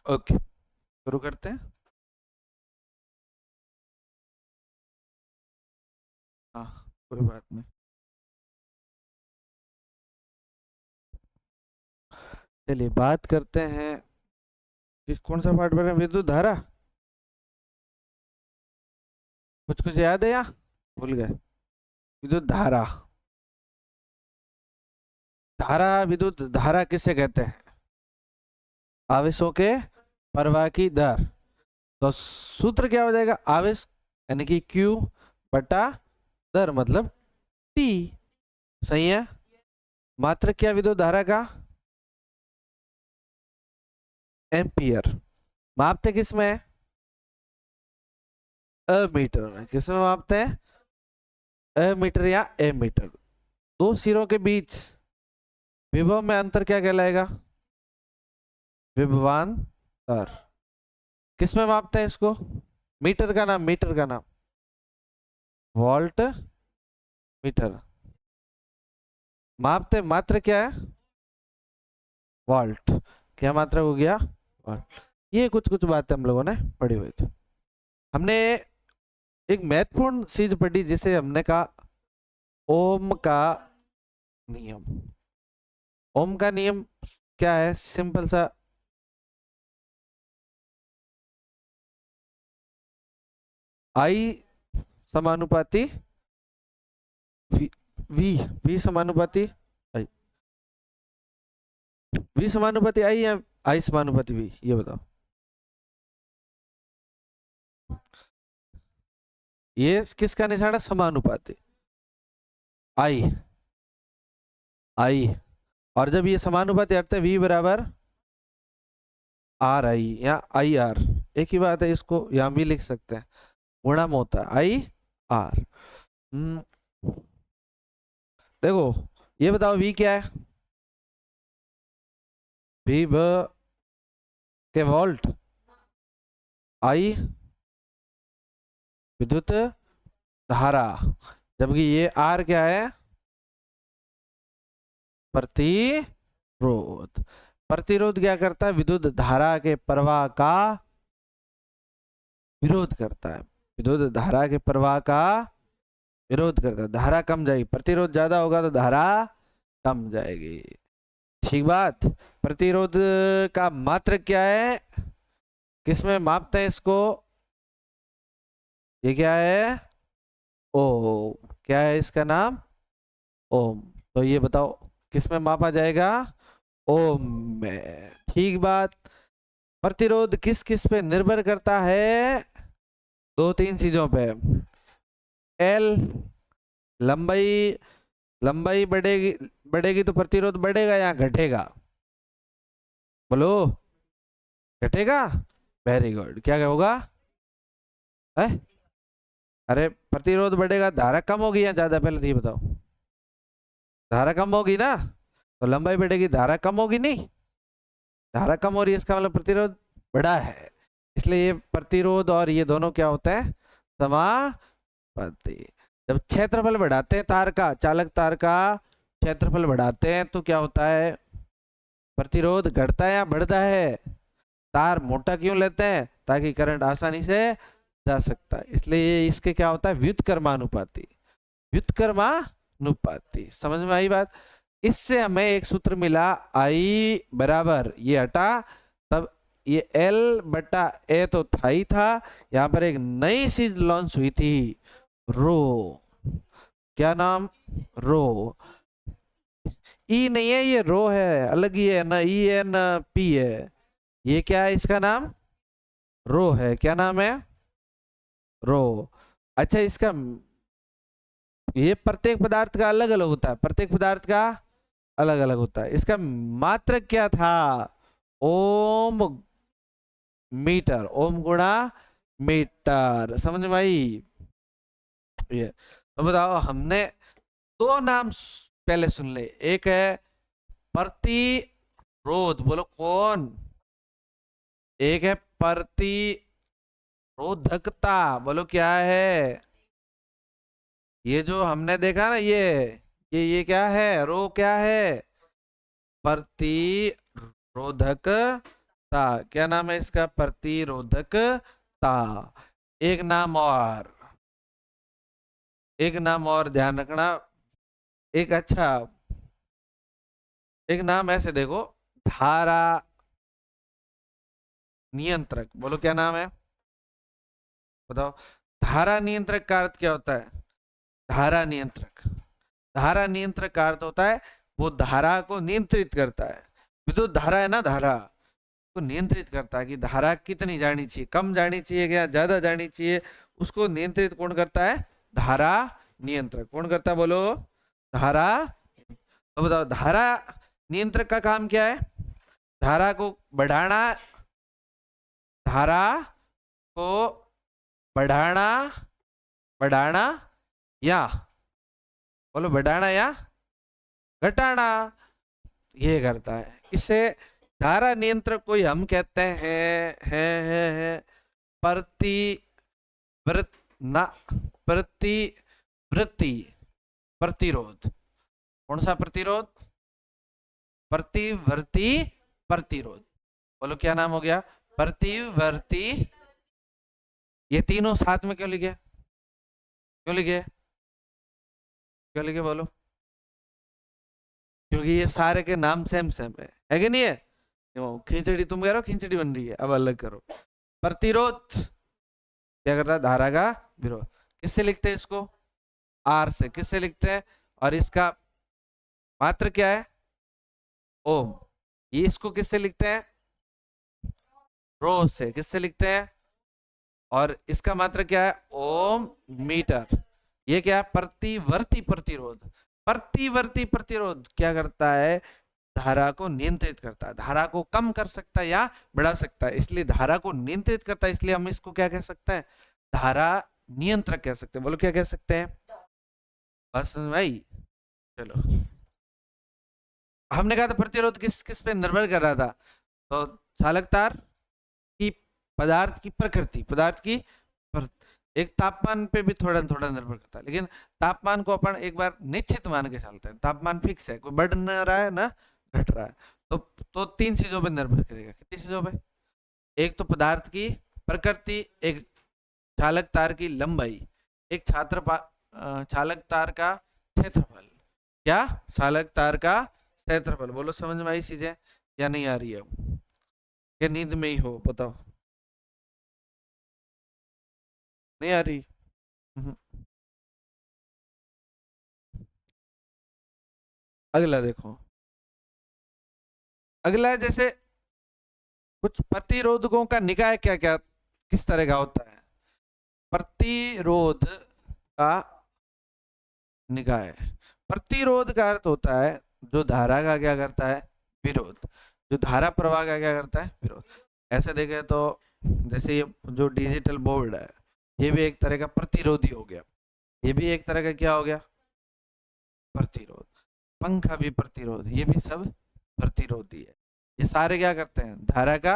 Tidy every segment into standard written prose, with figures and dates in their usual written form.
Okay, शुरू करते हैं। हाँ, कोई बात नहीं। चलिए बात करते हैं कि कौन सा पार्ट बना, विद्युत धारा। कुछ कुछ याद है या भूल गए? विद्युत धारा, धारा, विद्युत धारा किसे कहते हैं? आवेशों के प्रवाह की दर। तो सूत्र क्या हो जाएगा? आवेश यानी कि Q बटा दर मतलब T। सही है। मात्रक क्या विद्युत धारा का? एम्पियर। मापते किस में? अमीटर में। किस में मापते हैं? अमीटर या एमीटर। दो सिरों के बीच विभव में अंतर क्या कहलाएगा? विभवांतर। किस में मापते हैं इसको? मीटर का नाम, मीटर का नाम वोल्ट मीटर। मापते मात्र क्या है? वोल्ट। क्या मात्रा हो गया? वोल्ट। ये कुछ कुछ बातें हम लोगों ने पढ़ी हुई थी। हमने एक महत्वपूर्ण चीज पढ़ी जिसे हमने कहा ओम का नियम। ओम का नियम क्या है? सिंपल सा, आई समानुपाती वी, वी वी समानुपाती आई। वी समानुपाती आई या आई समानुपाती वी, ये बताओ। ये किसका निशान है? समानुपाती। आई, आई। और जब ये समानुपाती अर्थ है वी बराबर आर आई या आई आर, एक ही बात है, इसको यहां भी लिख सकते हैं। गुणा में होता है आई आर। देखो, ये बताओ वी क्या है? वी के वोल्ट, आई विद्युत धारा, जबकि ये आर क्या है? प्रतिरोध। प्रतिरोध क्या करता है? विद्युत धारा के प्रवाह का विरोध करता है। विद्युत धारा के प्रवाह का विरोध करता है। धारा कम जाएगी, प्रतिरोध ज्यादा होगा तो धारा कम जाएगी। ठीक बात। प्रतिरोध का मात्रक क्या है? किसमें मापते हैं इसको? ये क्या है? ओम। क्या है इसका नाम? ओम। तो ये बताओ किसमें मापा जाएगा? ओम में। ठीक बात। प्रतिरोध किस किस पे निर्भर करता है? दो तीन चीजों पे। एल, लंबाई, लंबाई बढ़ेगी, बढ़ेगी तो प्रतिरोध बढ़ेगा या घटेगा? बोलो। घटेगा। Very good. क्या होगा? है? अरे प्रतिरोध बढ़ेगा, धारा कम होगी या ज्यादा? पहले तो ये बताओ। धारा कम होगी ना, तो लंबाई बढ़ेगी, धारा कम होगी नहीं? धारा कम हो रही है, इसका मतलब प्रतिरोध बढ़ा है। इसलिए ये प्रतिरोध और ये दोनों क्या होते हैं? समानुपाती। जब क्षेत्रफल बढ़ाते हैं तार का, चालक तार का क्षेत्रफल बढ़ाते हैं तो क्या होता है? प्रतिरोध घटता है या बढ़ता है? तार मोटा क्यों लेते हैं? ताकि करंट आसानी से जा सकता है। इसलिए इसके क्या होता है? व्युत्क्रमानुपाती। व्युत्क्रमानुपाती। समझ में आई बात? इससे हमें एक सूत्र मिला, आई बराबर, ये हटा, तब ये एल बटा ए तो था ही था, यहां पर एक नई चीज लॉन्च हुई थी, रो। क्या नाम? रो। ई नहीं है, ये रो है, अलग ही है ना, ई है ना पी है। ये क्या है? इसका नाम रो है। क्या नाम है? रो। अच्छा, इसका ये प्रत्येक पदार्थ का अलग अलग होता है, प्रत्येक पदार्थ का अलग अलग होता है। इसका मात्रक क्या था? ओम मीटर। ओम गुणा मीटर। समझ में आई? ये तो बताओ, हमने दो नाम पहले सुन ले। एक है प्रतिरोध, बोलो कौन? एक है प्रतिरोधकता, बोलो क्या है? ये जो हमने देखा ना, ये क्या है? रो क्या है? प्रतिरोधकता। क्या नाम है इसका? प्रतिरोधकता। एक नाम और, एक नाम और ध्यान रखना। एक अच्छा, एक नाम ऐसे देखो, धारा नियंत्रक। बोलो क्या नाम है? बताओ। धारा नियंत्रक का अर्थ क्या होता है? धारा नियंत्रक, धारा नियंत्रक का अर्थ होता है वो धारा को नियंत्रित करता है। विद्युत धारा है ना, धारा को नियंत्रित करता है कि धारा कितनी जानी चाहिए, कम जानी चाहिए या ज्यादा जानी चाहिए, उसको नियंत्रित कौन करता है? धारा नियंत्रक। कौन करता है बोलो? धारा। तो बताओ धारा नियंत्रक का काम क्या है? धारा को बढ़ाना, धारा को बढ़ाना, बढ़ाना या, बोलो बढ़ाना या घटाना, ये करता है। इसे धारा नियंत्रक को हम कहते हैं प्रतिवृत ना प्रतिवृत्ति प्रतिरोध। कौन सा प्रतिरोध? प्रतिवर्ती प्रतिरोध। बोलो क्या नाम हो गया? प्रतिवर्ती। ये तीनों साथ में क्यों लिखे? क्यों लिखे? क्यों लिखे बोलो? क्योंकि ये सारे के नाम सेम सेम है कि नहीं है? खिचड़ी तुम कह रहे हो खिचड़ी बन रही है, अब अलग करो। प्रतिरोध क्या करता है? धारा का विरोध। किससे लिखते हैं इसको? आर से। किससे लिखते हैं? और इसका मात्र क्या है? ओम। ये इसको किससे लिखते हैं? रो से। किससे लिखते हैं? और इसका मात्र क्या है? ओम मीटर। ये क्या है? प्रतिवर्ती प्रतिरोध। प्रतिवर्ती प्रतिरोध क्या करता है? धारा को नियंत्रित करता है, धारा को कम कर सकता है या बढ़ा सकता है। इसलिए धारा को नियंत्रित करता है, इसलिए हम इसको क्या कह सकते हैं? धारा नियंत्रक कह सकते हैं। बोलो क्या कह सकते हैं? बस भाई चलो, हमने कहा था प्रतिरोध किस किस पे निर्भर कर रहा था? तो चालक तार की, पदार्थ की प्रकृति, पदार्थ की एक तापमान पे भी थोड़ा थोड़ा निर्भर करता है, लेकिन तापमान को अपन एक बार निश्चित मान के चलते हैं। तापमान फिक्स है, कोई बढ़ ना रहा है ना घट रहा है। तो तीन चीजों पे निर्भर करेगा। कितनी चीजों पे? एक तो पदार्थ की प्रकृति, एक चालक तार की लंबाई, एक चालक तार का क्षेत्रफल। क्या? चालक तार का क्षेत्रफल। बोलो समझ में आई चीजें या नहीं आ रही है? क्या नींद में ही हो? बताओ। नहीं आ रही? हम्म। अगला देखो। अगला है जैसे कुछ प्रतिरोधकों का निकाय क्या क्या किस तरह का होता है? प्रतिरोध का निकाय। प्रतिरोध का अर्थ होता है जो धारा का क्या करता है? विरोध। जो धारा प्रवाह का क्या करता है? विरोध। ऐसे देखें तो जैसे ये जो डिजिटल बोर्ड है, ये भी एक तरह का प्रतिरोधी हो गया। ये भी एक तरह का क्या हो गया? प्रतिरोध। पंखा भी प्रतिरोध, ये भी सब प्रतिरोधी है। ये सारे क्या करते हैं? धारा का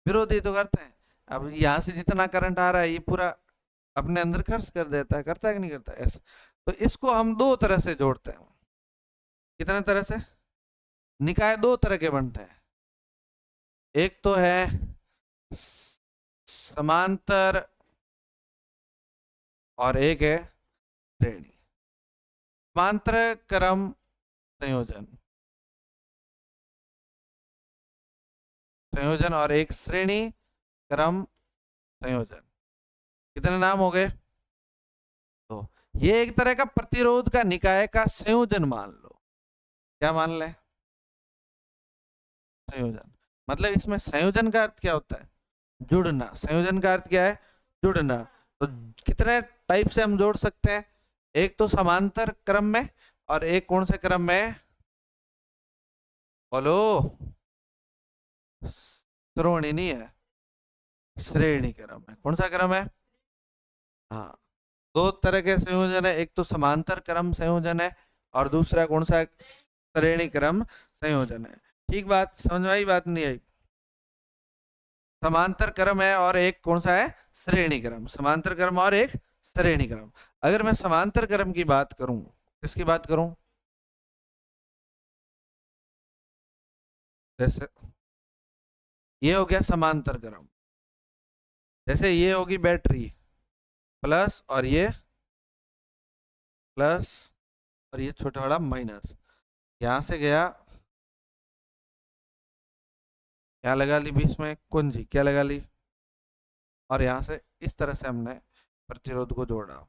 विरोधी तो करते हैं। अब यहाँ से जितना करंट आ रहा है ये पूरा अपने अंदर खर्च कर देता है, करता है कि नहीं करता है? ऐसा। तो इसको हम दो तरह से जोड़ते हैं। कितने तरह से? निकाय दो तरह के बनते हैं। एक तो है समांतर और एक है श्रेणी। समांतर क्रम संयोजन, संयोजन और एक श्रेणी क्रम संयोजन। कितने नाम हो गए? तो ये एक तरह का प्रतिरोध का निकाय का संयोजन मान लो। क्या मान ले? संयोजन। मतलब इसमें संयोजन का अर्थ क्या होता है? जुड़ना। संयोजन का अर्थ क्या है? जुड़ना। तो कितने टाइप से हम जोड़ सकते हैं? एक तो समांतर क्रम में, और एक कौन से क्रम में? बोलो। श्रेणी नहीं है, श्रेणी क्रम है। कौन सा क्रम है? हाँ। दो तरह के संयोजन है, एक तो समांतर क्रम संयोजन है और दूसरा कौन सा? श्रेणी क्रम संयोजन है। ठीक बात समझ में आई? बात नहीं आई? समांतर क्रम है और एक कौन सा है? श्रेणी क्रम। समांतर क्रम और एक श्रेणी क्रम। अगर मैं समांतर क्रम की बात करूं, किसकी बात करूं? जैसे ये हो गया समांतर क्रम। जैसे ये होगी बैटरी प्लस और ये प्लस और ये छोटा वाला माइनस, यहां से गया, यहाँ लगा ली बीच में कुंजी, क्या लगा ली, और यहां से इस तरह से हमने प्रतिरोध को जोड़ा।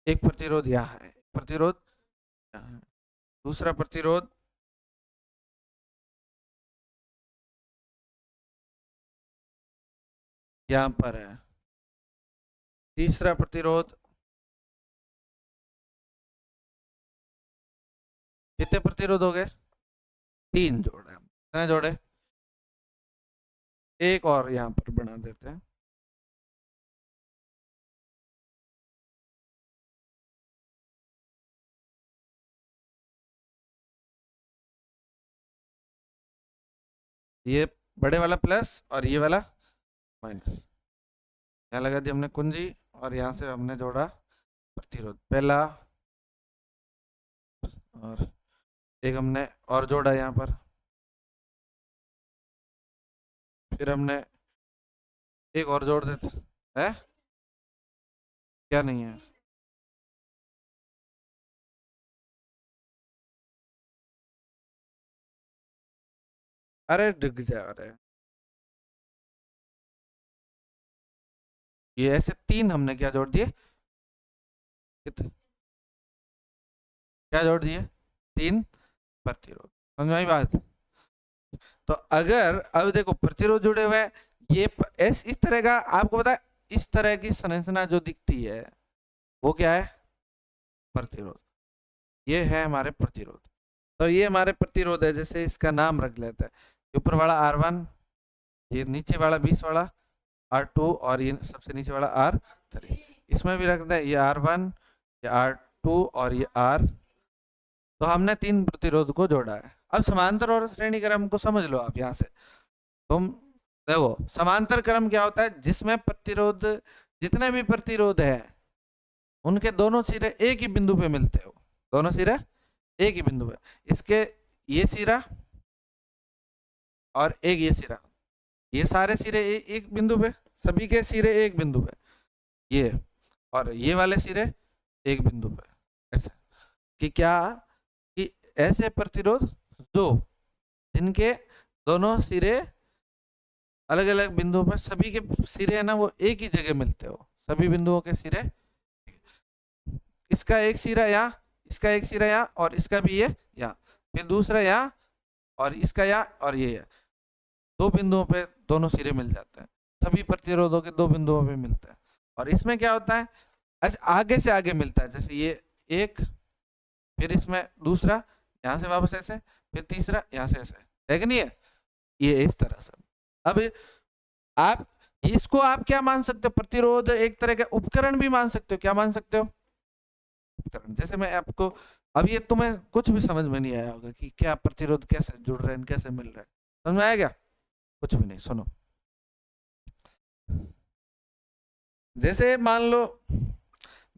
एक प्रतिरोध यहाँ है, प्रतिरोध यहाँ है, दूसरा प्रतिरोध यहाँ पर है, तीसरा प्रतिरोध, कितने प्रतिरोध हो गए, 3 जोड़े, कितने जोड़े, एक और यहाँ पर बना देते हैं। ये बड़े वाला प्लस और ये वाला माइनस, यहाँ लगा दी हमने कुंजी और यहाँ से हमने जोड़ा प्रतिरोध पहला, और एक हमने और जोड़ा यहाँ पर, फिर हमने एक और जोड़ देते है, क्या नहीं है, अरे डिग जा रहे, ये ऐसे 3 हमने क्या जोड़ दिए, कितने, क्या जोड़ दिए, 3 प्रतिरोध, समझ में आई बात। तो अगर अब देखो प्रतिरोध जुड़े हुए हैं, ये इस तरह का आपको पता है, इस तरह की संरचना जो दिखती है वो क्या है, प्रतिरोध, ये है हमारे प्रतिरोध। तो ये हमारे प्रतिरोध है, जैसे इसका नाम रख लेते हैं, ऊपर वाला R1, ये नीचे वाला 20 वाला R2 और ये सबसे नीचे वाला R3, इसमें भी रख दें ये R1, ये R2 और ये R। तो हमने 3 प्रतिरोध को जोड़ा है। अब समांतर और श्रेणी क्रम को समझ लो आप, यहाँ से तुम देखो समांतर क्रम क्या होता है, जिसमें प्रतिरोध, जितने भी प्रतिरोध है उनके दोनों सिरे एक ही बिंदु पे मिलते हो, दोनों सिरे एक ही बिंदु पे, इसके ये सिरा और एक ये सिरा, ये सारे सिरे एक बिंदु पे, सभी के सिरे एक बिंदु पे, ये और ये वाले सिरे एक बिंदु पे, ऐसा कि क्या, कि ऐसे प्रतिरोध जो जिनके दोनों सिरे अलग अलग बिंदुओं पर, सभी के सिरे है ना वो एक ही जगह मिलते हो, सभी बिंदुओं के सिरे, इसका एक सिरा यहाँ, इसका एक सिरा यहाँ और इसका भी ये यहाँ, फिर दूसरा यहाँ और इसका यहाँ और ये यहाँ, 2 बिंदुओं पे दोनों सिरे मिल जाते हैं, सभी प्रतिरोधों के 2 बिंदुओं पे मिलते हैं। और इसमें क्या होता है, ऐसे आगे से आगे मिलता है, जैसे ये एक, फिर इसमें दूसरा यहाँ से वापस ऐसे, फिर तीसरा यहाँ से ऐसे, है कि नहीं है, ये इस तरह से। अब आप इसको आप क्या मान सकते हो, प्रतिरोध एक तरह का उपकरण भी मान सकते हो, क्या मान सकते हो, उपकरण। जैसे मैं आपको, अब ये तुम्हें कुछ भी समझ में नहीं आया होगा कि क्या प्रतिरोध कैसे जुड़ रहे हैं, कैसे मिल रहे हैं, समझ में आया क्या, कुछ भी नहीं। सुनो, जैसे मान लो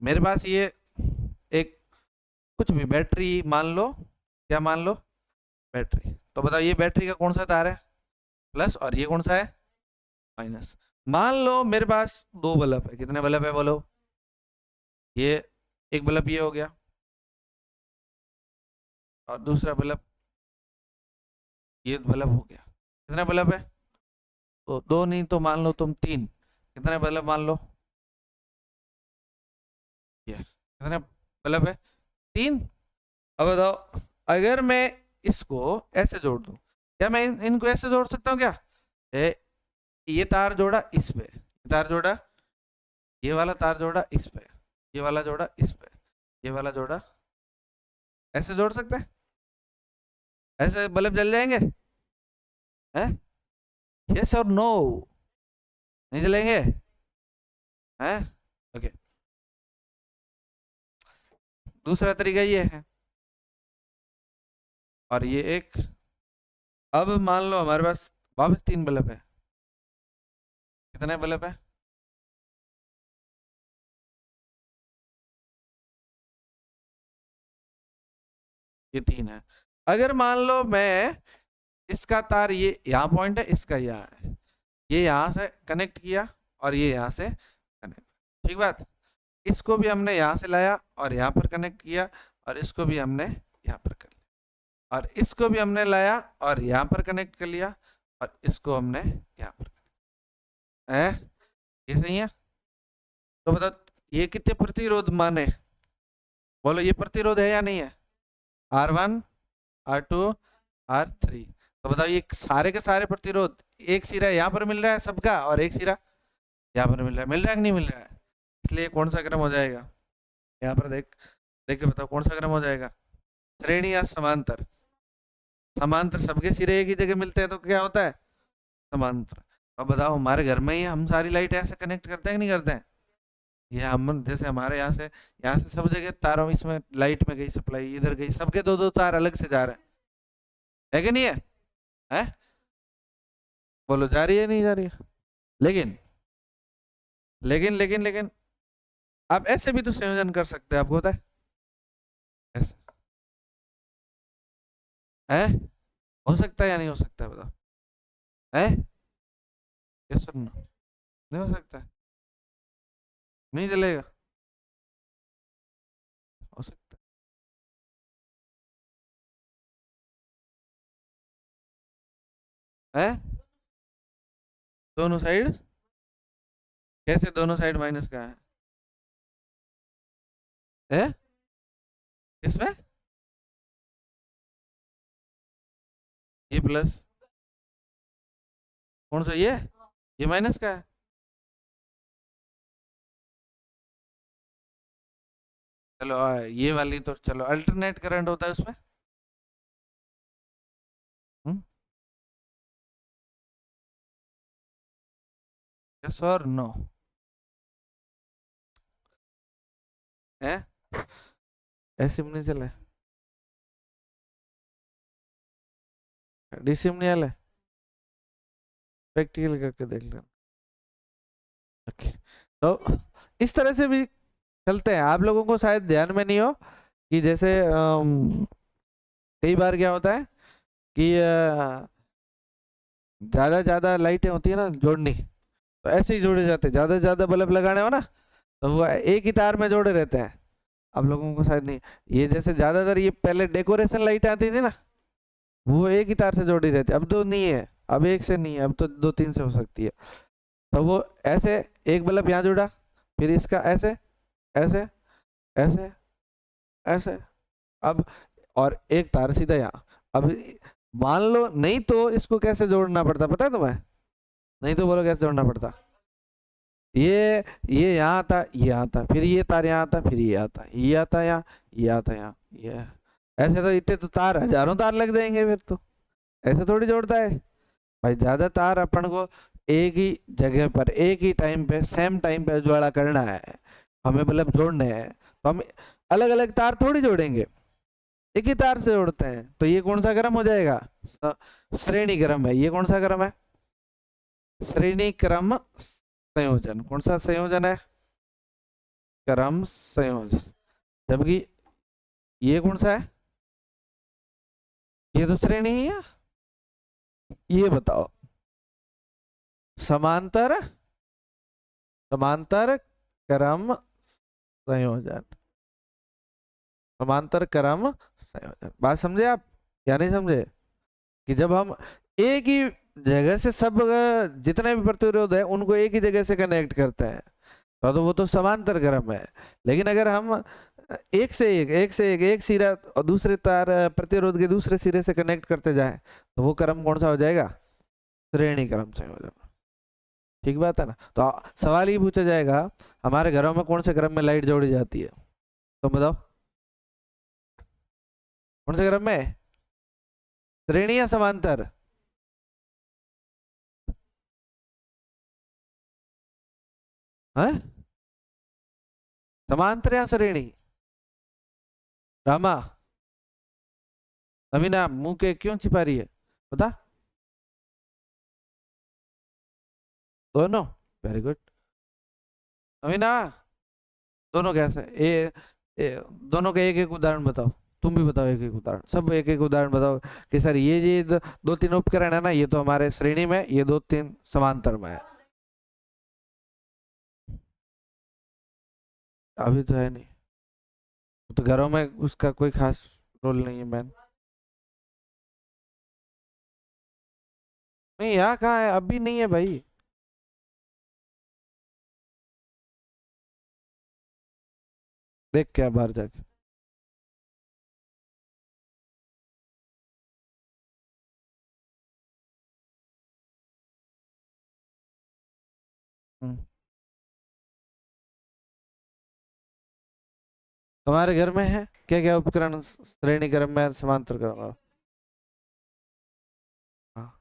मेरे पास ये एक कुछ भी बैटरी मान लो, क्या मान लो, बैटरी, तो बताओ ये बैटरी का कौन सा तार है, प्लस, और ये कौन सा है, माइनस। मान लो मेरे पास 2 बल्ब है, कितने बल्ब है बोलो, ये एक बल्ब ये हो गया और दूसरा बल्ब ये बल्ब हो गया, कितने बल्ब है, तो 2 नहीं तो मान लो तुम 3, कितने बल्ब मान लो, ये कितने बल्ब है, 3। अब बताओ अगर मैं इसको ऐसे जोड़ दूं, क्या मैं इनको ऐसे जोड़ सकता हूँ क्या, ये तार जोड़ा इस पे, तार जोड़ा, ये वाला तार जोड़ा इस पे, ये वाला जोड़ा इस पे, ये वाला जोड़ा, ऐसे जोड़ सकते हैं, ऐसे बल्ब जल जाएंगे, हैं, यस और नो, नहीं जलेंगे, हैं, ओके। दूसरा तरीका ये है, और ये एक, अब मान लो हमारे पास वापस 3 बल्ब है, कितने बल्ब है, ये 3 है। अगर मान लो मैं इसका तार ये यहाँ पॉइंट है, इसका यहाँ है, ये यहाँ से कनेक्ट किया और ये यहाँ से कनेक्ट, ठीक बात। इसको भी हमने यहाँ से लाया और यहाँ पर कनेक्ट किया और इसको भी हमने यहाँ पर कर लिया और इसको भी हमने लाया और यहाँ पर कनेक्ट कर लिया और इसको हमने यहाँ पर है, ये सही है। तो बताओ ये कितने प्रतिरोध माने, बोलो ये प्रतिरोध है या नहीं है, R1 R2 R3। तो बताओ ये सारे के सारे प्रतिरोध, एक सिरा यहाँ पर मिल रहा है सबका और एक सिरा यहाँ पर मिल रहा है कि नहीं मिल रहा है, इसलिए कौन सा क्रम हो जाएगा, यहाँ पर देख देख के बताओ कौन सा क्रम हो जाएगा, श्रेणी या समांतर। समांतर सबके सिरे एक ही जगह मिलते हैं तो क्या होता है, समांतर। अब बताओ हमारे घर में ही हम सारी लाइट ऐसे कनेक्ट करते हैं कि नहीं करते हैं, ये हम जैसे हमारे यहाँ से सब जगह तारों, इसमें लाइट में गई सप्लाई, इधर गई, सबके दो दो तार अलग से जा रहे है कि नहीं है, है? बोलो जा रही है नहीं जा रही है। लेकिन लेकिन लेकिन लेकिन आप ऐसे भी तो संयोजन कर सकते हैं, आपको पता है ऐसे है, हो सकता है या नहीं हो सकता है, बताओ है, यस और नो, नहीं हो सकता है, नहीं चलेगा, हो सकता है दोनों साइड, कैसे दोनों साइड माइनस का है इसमें, ये प्लस, कौन सा ये माइनस का है, चलो ये वाली तो चलो अल्टरनेट करंट होता है उसमें, यस और नो है, ऐसे में नहीं चला, डीसी में नहीं आला, प्रैक्टिकल करके देख लेना। ओके, तो इस तरह से भी चलते हैं, आप लोगों को शायद ध्यान में नहीं हो कि जैसे कई बार क्या होता है कि ज्यादा ज्यादा लाइटें होती है ना जोड़नी, तो ऐसे ही जोड़े जाते हैं, ज्यादा से ज्यादा बल्ब लगाने हो ना तो वो एक ही तार में जोड़े रहते हैं, आप लोगों को शायद नहीं, ये जैसे ज्यादातर ये पहले डेकोरेशन लाइट आती थी ना वो एक ही तार से जोड़ी रहती है, अब तो नहीं है, अब एक से नहीं है, अब तो दो तीन से हो सकती है। तो वो ऐसे एक बल्ब यहाँ जुड़ा, फिर इसका ऐसे ऐसे ऐसे ऐसे, अब और एक तार सीधा यहाँ, अब मान लो नहीं तो इसको कैसे जोड़ना पड़ता पता है तुम्हें, नहीं तो बोलो कैसे जोड़ना पड़ता, ये यहाँ आता, ये आता, फिर ये तार यहाँ आता, फिर ये आता, ये आता यहाँ, ये आता यहाँ, ये ऐसे तो इतने तो तार हजारों तार लग जाएंगे फिर तो, ऐसे थोड़ी जोड़ता है भाई, ज्यादा तार अपन को एक ही जगह पर एक ही टाइम पे सेम टाइम पे उजाला करना है, हमें बल्ब जोड़ने हैं, तो हम अलग अलग तार थोड़ी जोड़ेंगे, एक ही तार से जोड़ते हैं, तो ये कौन सा क्रम हो जाएगा, श्रेणी क्रम है, ये कौन सा क्रम है, श्रेणी क्रम संयोजन, कौन सा संयोजन है, क्रम संयोजन, जबकि ये कौन सा है, ये तो श्रेणी ही है, ये बताओ समांतर समांतर क्रम संयोजन, समांतर क्रम संयोजन, बात समझे आप या नहीं समझे, कि जब हम एक ही जगह से सब जितने भी प्रतिरोध है उनको एक ही जगह से कनेक्ट करते हैं तो वो तो समांतर क्रम है, लेकिन अगर हम एक से एक सिरा और दूसरे तार प्रतिरोध के दूसरे सिरे से कनेक्ट करते जाएं तो वो क्रम कौन सा हो जाएगा, श्रेणी क्रम संयोजन, ठीक बात है ना। तो सवाल ये पूछा जाएगा हमारे घरों में कौन से क्रम में लाइट जोड़ी जाती है, तो बताओ कौन से क्रम में, श्रेणी या समांतर, है समांतर या श्रेणी, रामा अमीना मुंह के क्यों छिपा रही है, बता, दोनों, वेरी गुड अमीना, दोनों कैसे दोनों के एक एक उदाहरण बताओ, तुम भी बताओ एक एक उदाहरण, सब एक एक उदाहरण बताओ कि सर ये दो तीन उपकरण है ना, ये तो हमारे श्रेणी में, ये दो तीन समांतर में है। अभी तो है नहीं, तो घरों में उसका कोई खास रोल नहीं है मैन। नहीं यहाँ कहाँ है, अभी नहीं है भाई। देख क्या बाहर जाके। हम्म। तुम्हारे घर में है क्या क्या उपकरण श्रेणी क्रम में समांतर क्रम में? हाँ।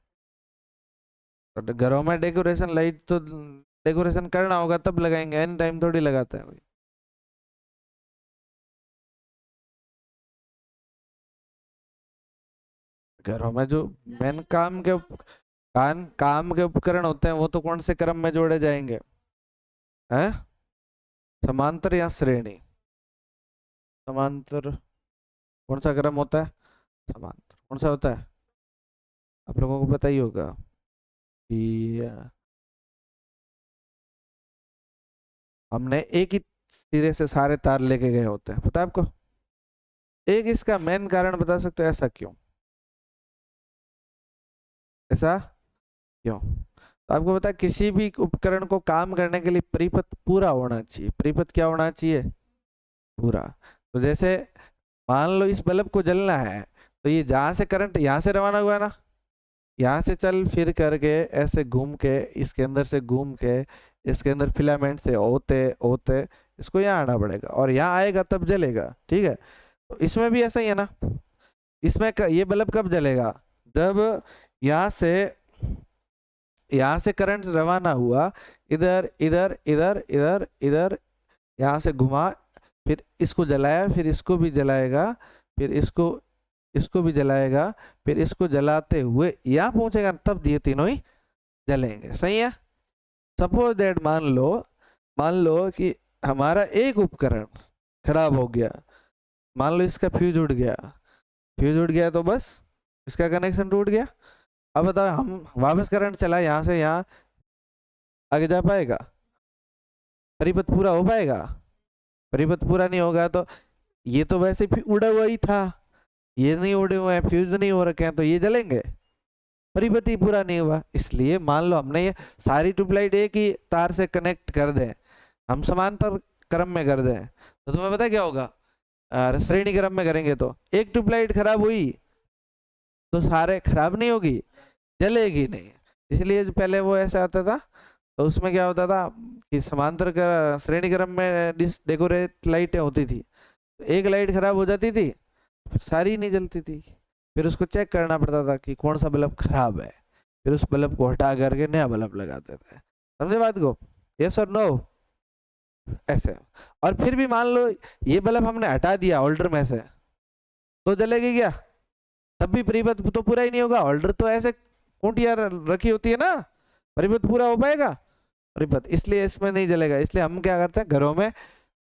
तो घरों में डेकोरेशन लाइट तो डेकोरेशन करना होगा तब लगाएंगे, एनी टाइम थोड़ी लगाते हैं भाई। घरों में जो मेन काम के उपकरण होते हैं वो तो कौन से क्रम में जोड़े जाएंगे? हैं? समांतर या श्रेणी? समांतर। कौन सा क्रम होता है? समांतर कौन सा होता है? आप लोगों को पता ही होगा कि हमने एक ही सिरे से सारे तार लेके गए होते हैं, पता है आपको? एक इसका मेन कारण बता सकते हो ऐसा क्यों? ऐसा क्यों? तो आपको पता है किसी भी उपकरण को काम करने के लिए परिपथ पूरा होना चाहिए। परिपथ क्या होना चाहिए? पूरा। तो जैसे मान लो इस बल्ब को जलना है, तो ये जहां से करंट यहाँ से रवाना हुआ ना, यहाँ से चल फिर करके ऐसे घूम के इसके अंदर से घूम के इसके अंदर फिलामेंट से होते होते इसको यहाँ आना पड़ेगा और यहाँ आएगा तब जलेगा, ठीक है? तो इसमें भी ऐसा ही है ना। इसमें ये बल्ब कब जलेगा? जब यहाँ से करंट रवाना हुआ, इधर इधर इधर इधर इधर, यहाँ से घुमा, फिर इसको जलाया, फिर इसको भी जलाएगा, फिर इसको भी जलाएगा, फिर इसको जलाते हुए यहाँ पहुंचेगा, तब ये तीनों ही जलेंगे। सही है? सपोज दैट मान लो कि हमारा एक उपकरण खराब हो गया, मान लो इसका फ्यूज उड़ गया तो बस इसका कनेक्शन टूट गया। अब बताओ हम वापस करंट चला यहाँ से यहाँ, आगे जा पाएगा? परिपथ पूरा हो पाएगा? परिपथ पूरा नहीं होगा तो ये तो वैसे भी उड़ा हुआ ही था, ये नहीं उड़े हुए हैं, फ्यूज नहीं हो रखे हैं, तो ये जलेंगे? परिपथ ही पूरा नहीं हुआ। इसलिए मान लो हमने ये सारी ट्यूबलाइट एक ही तार से कनेक्ट कर दें, हम समांतर क्रम में कर दें, तो तुम्हें पता क्या होगा? श्रेणी क्रम में करेंगे तो एक ट्यूबलाइट खराब हुई तो सारे खराब नहीं होगी, जलेगी नहीं। इसलिए जो पहले वो ऐसा आता था, तो उसमें क्या होता था कि समांतर का श्रेणी क्रम में डेकोरेट लाइटें होती थी, तो एक लाइट खराब हो जाती थी, सारी नहीं जलती थी, फिर उसको चेक करना पड़ता था कि कौन सा बल्ब खराब है, फिर उस बल्ब को हटा करके नया बल्ब लगाते थे। समझे बात को? यस और नो? ऐसे। और फिर भी मान लो ये बल्ब हमने हटा दिया होल्डर में से, तो जलेगी क्या? तब भी परिपथ तो पूरा ही नहीं होगा। होल्डर तो ऐसे खूंटियां रखी होती है ना, परिपथ पूरा हो पाएगा? परिपथ इसलिए इसमें नहीं जलेगा। इसलिए हम क्या करते हैं, घरों में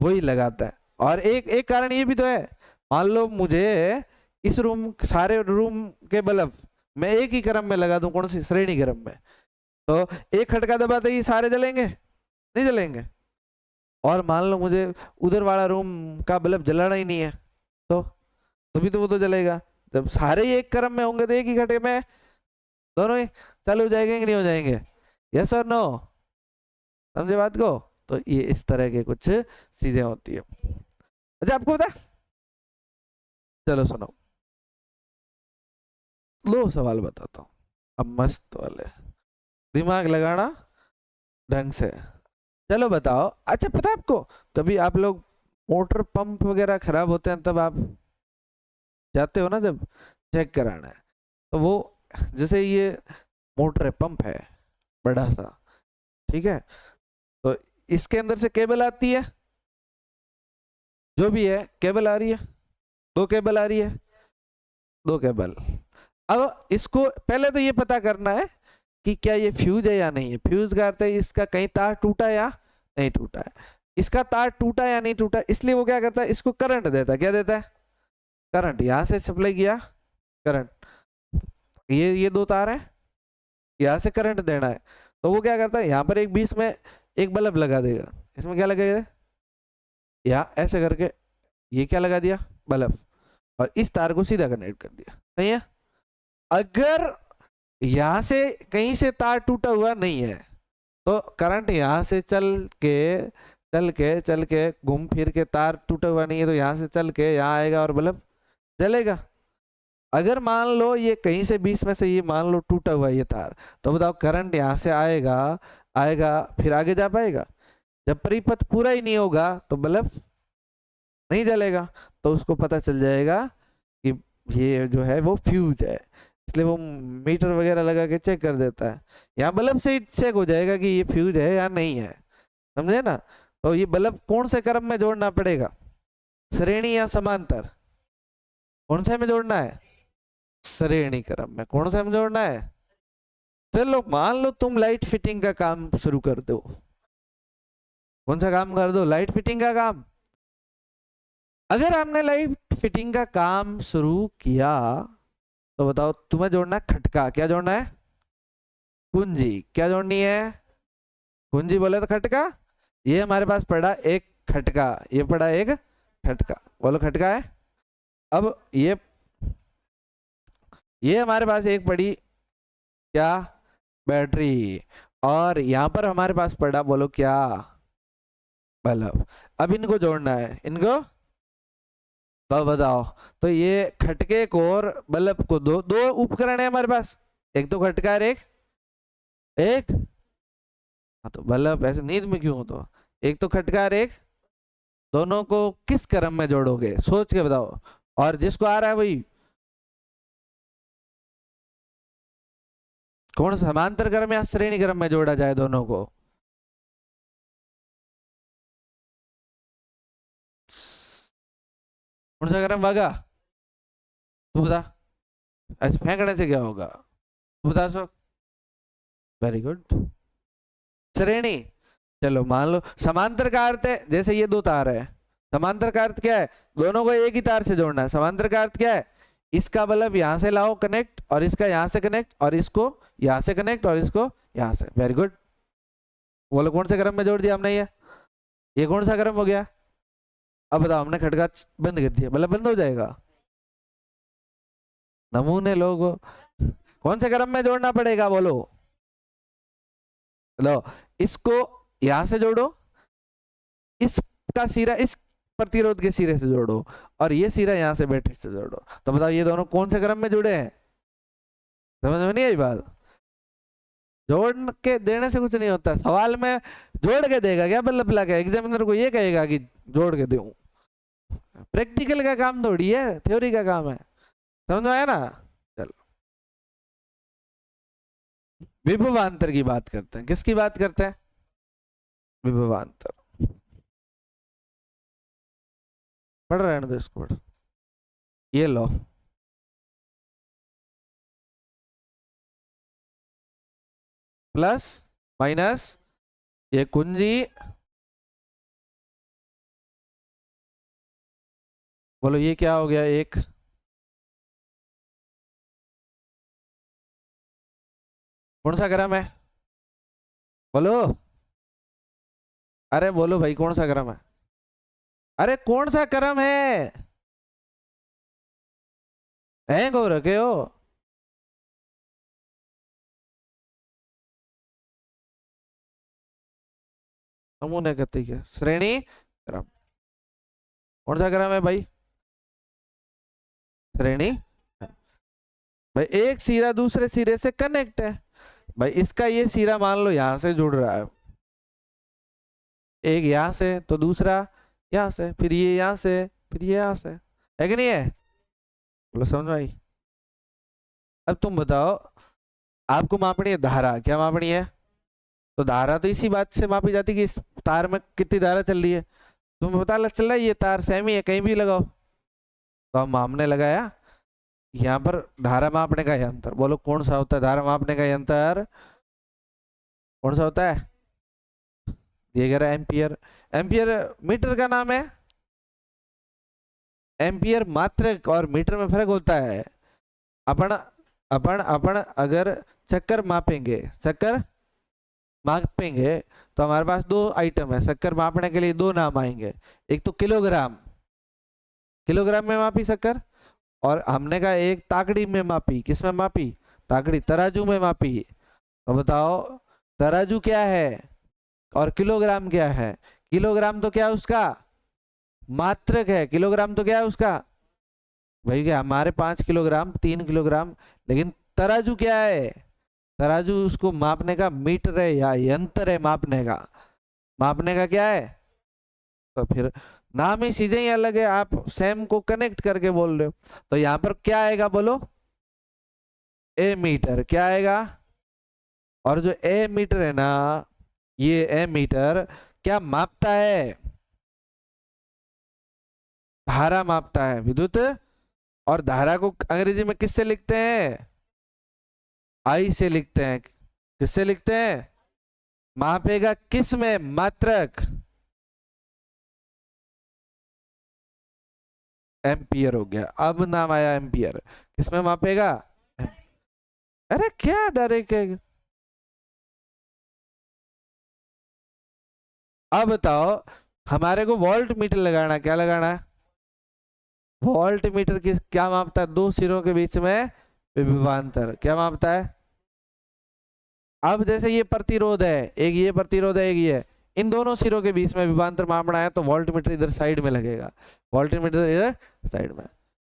वही लगाता है। और एक एक कारण ये भी तो है, मान लो मुझे इस रूम सारे रूम के बल्ब मैं एक ही क्रम में लगा दूं, कौन सी? श्रेणी क्रम में, तो एक खटका दबाते ही सारे जलेंगे? नहीं जलेंगे। और मान लो मुझे उधर वाला रूम का बल्ब जलाना ही नहीं है, तो तभी तो वो तो जलेगा। जब सारे ही एक क्रम में होंगे तो एक ही खटके में दोनों ही चालू हो जाएंगे कि नहीं हो जाएंगे? यस और नो? समझे बात को? तो ये इस तरह के कुछ चीजें होती है। अच्छा आपको पता है? चलो सुनो, लो सवाल बताता हूँ अब, मस्त वाले, दिमाग लगाना ढंग से। चलो बताओ, अच्छा पता है आपको, कभी आप लोग मोटर पंप वगैरह खराब होते हैं तब आप जाते हो ना जब चेक कराना है, तो वो जैसे ये मोटर है, पंप है बड़ा सा, ठीक है? तो इसके अंदर से केबल आती है, जो भी है केबल आ रही है, दो केबल आ रही है, दो केबल। अब इसको पहले तो ये पता करना है कि क्या ये फ्यूज है या नहीं है। फ्यूज का अर्थ है इसका कहीं तार टूटा या नहीं टूटा है। इसका तार टूटा या नहीं टूटा, इसलिए वो क्या करता है, इसको करंट देता है। क्या देता है? करंट यहां से सप्लाई किया करंट, ये दो तार है, यहाँ से करंट देना है, तो वो क्या करता है यहाँ पर एक बीच में एक बल्ब लगा देगा। इसमें क्या लगेगा, यहाँ ऐसे करके ये क्या लगा दिया, बल्ब, और इस तार को सीधा कनेक्ट कर दिया। सही है। अगर यहां से कहीं से तार टूटा हुआ नहीं है तो करंट यहां से चल के घूम फिर के, तार टूटा हुआ नहीं है तो यहां से चल के यहाँ आएगा और बल्ब जलेगा। अगर मान लो ये कहीं से बीच में से ये मान लो टूटा हुआ ये तार, तो बताओ करंट यहाँ से आएगा, आएगा फिर आगे जा पाएगा? जब परिपथ पूरा ही नहीं होगा तो बल्ब नहीं जलेगा, तो उसको पता चल जाएगा कि ये जो है वो फ्यूज है, इसलिए वो मीटर वगैरह लगा के चेक कर देता है। यहाँ बल्ब से ही चेक हो जाएगा कि ये फ्यूज है या नहीं है, समझे ना। तो ये बल्ब कौन से क्रम में जोड़ना पड़ेगा, श्रेणी या समांतर? कौन से में जोड़ना है, श्रेणी क्रम में। कौन सा में जोड़ना है? चलो मान लो तुम लाइट फिटिंग का काम शुरू कर दो, कौन सा काम कर दो, लाइट फिटिंग का काम। अगर आपने लाइट फिटिंग का काम शुरू किया तो बताओ तुम्हें जोड़ना है खटका, क्या जोड़ना है, कुंजी। क्या जोड़नी है, कुंजी बोले तो खटका। ये हमारे पास पड़ा एक खटका, ये पड़ा एक खटका, बोलो खटका है। अब ये हमारे पास एक पड़ी क्या, बैटरी, और यहां पर हमारे पास पड़ा बोलो क्या, बल्ब। अब इनको जोड़ना है, इनको तो बताओ। तो ये खटके को और बल्ब को, दो दो उपकरण है हमारे पास, एक तो खटका है, एक हाँ, तो बल्ब ऐसे नींद में क्यों हो, तो एक तो खटका है, एक, दोनों को किस क्रम में जोड़ोगे सोच के बताओ, और जिसको आ रहा है वही, कौन सा समांतर क्रम या श्रेणी क्रम में जोड़ा जाए दोनों को? कौन सा क्रम भागा, तू बता, ऐसे फेंकने से क्या होगा, तू बता सो। वेरी गुड, श्रेणी। चलो मान लो समांतर का अर्थ है, जैसे ये दो तार है, समांतर का अर्थ क्या है, दोनों को एक ही तार से जोड़ना है। समांतर का अर्थ क्या है, इसका बल्ब यहां से लाओ कनेक्ट, और इसका यहां से कनेक्ट, और इसको यहां से कनेक्ट, और इसको यहां से। वेरी गुड, बोलो कौन से क्रम में जोड़ दिया हमने, ये कौन सा क्रम हो गया। अब बताओ, हमने खटका बंद कर दिया, बल्ब बंद हो जाएगा? नमूने लोगो, कौन से क्रम में जोड़ना पड़ेगा बोलो, लो इसको यहां से जोड़ो, इसका सिरा इस प्रतिरोध के सिरे से जोड़ो, और ये सिरा यहां से बैटरी से जोड़ो, तो बताओ ये दोनों कौन से क्रम में जुड़े हैं? समझ में नहीं आई बात? जोड़ के देने से कुछ नहीं होता, सवाल में जोड़ के देगा क्या बल्ब लगा, एग्जामिनर को ये कहेगा कि जोड़ के दूं। प्रैक्टिकल का काम थोड़ी है, थ्योरी का काम है, समझ में आया ना। चलो विभवांतर की बात करते हैं, किसकी बात करते हैं, विभवांतर। पढ़ रहे हैं ना, इसको पढ़, ये लो प्लस माइनस, ये कुंजी, बोलो ये क्या हो गया, एक, कौन सा क्रम है बोलो, अरे बोलो भाई कौन सा क्रम है, अरे कौन सा क्रम है, हैंग हो रखे हो। नमूने कहते क्या, श्रेणी क्रम, कौन सा क्रम है भाई, श्रेणी। भाई एक सिरा दूसरे सिरे से कनेक्ट है, भाई इसका ये सिरा मान लो यहां से जुड़ रहा है, एक यहां से तो दूसरा यहां से, फिर ये यहां से, फिर ये यहां से, है कि नहीं है, बोलो समझ में आई। अब तुम बताओ, आपको मापनी है धारा, क्या मापनी है, तो धारा तो इसी बात से मापी जाती है कि इस तार में कितनी धारा चल रही है। तुम्हें पता चल रहा है ये तार सेमी है, कहीं भी लगाओ, तो हम हमने लगाया यहाँ पर धारा मापने का यंत्र, बोलो कौन सा होता है धारा मापने का यंत्र, कौन सा होता है, ये कह रहा है एम्पियर। एम्पियर मीटर का नाम है, एम्पियर मात्रक और मीटर में फर्क होता है। अपन अपन अपन अगर चक्कर मापेंगे तो हमारे पास दो आइटम है, शक्कर मापने के लिए दो नाम आएंगे। एक तो किलोग्राम में मापी शक्कर, और हमने कहा एक ताकड़ी में मापी। किस में मापी? ताकड़ी, तराजू में मापी। तो बताओ तराजू क्या है और किलोग्राम क्या है? किलोग्राम तो क्या है उसका मात्रक है, किलोग्राम तो क्या है उसका भाई, क्या हमारे 5 किलोग्राम 3 किलोग्राम, लेकिन तराजू क्या है? तराजू उसको मापने का मीटर है या यंत्र है मापने का क्या है? तो फिर नाम ही चीजें ही अलग है, आप सेम को कनेक्ट करके बोल रहे हो। तो यहां पर क्या आएगा बोलो? ए मीटर क्या आएगा? और जो ए मीटर है ना, ये ए मीटर क्या मापता है? धारा मापता है, विद्युत। और धारा को अंग्रेजी में किससे लिखते हैं? आई से लिखते हैं। किससे लिखते हैं? मापेगा किस में? मात्रक। एम्पियर हो गया, अब नाम आया एम्पियर। किसमें मापेगा? अरे क्या डरे के? अब बताओ, हमारे को वोल्ट मीटर लगाना, क्या लगाना है? वोल्ट मीटर किस क्या मापता है? दो सिरों के बीच में विभवांतर क्या मापता है? अब जैसे ये प्रतिरोध है, एक ये प्रतिरोध है, एक ये है, इन दोनों सिरों के बीच में विभवांतर मापना है तो वोल्ट मीटर इधर साइड में लगेगा, वोल्ट मीटर इधर साइड में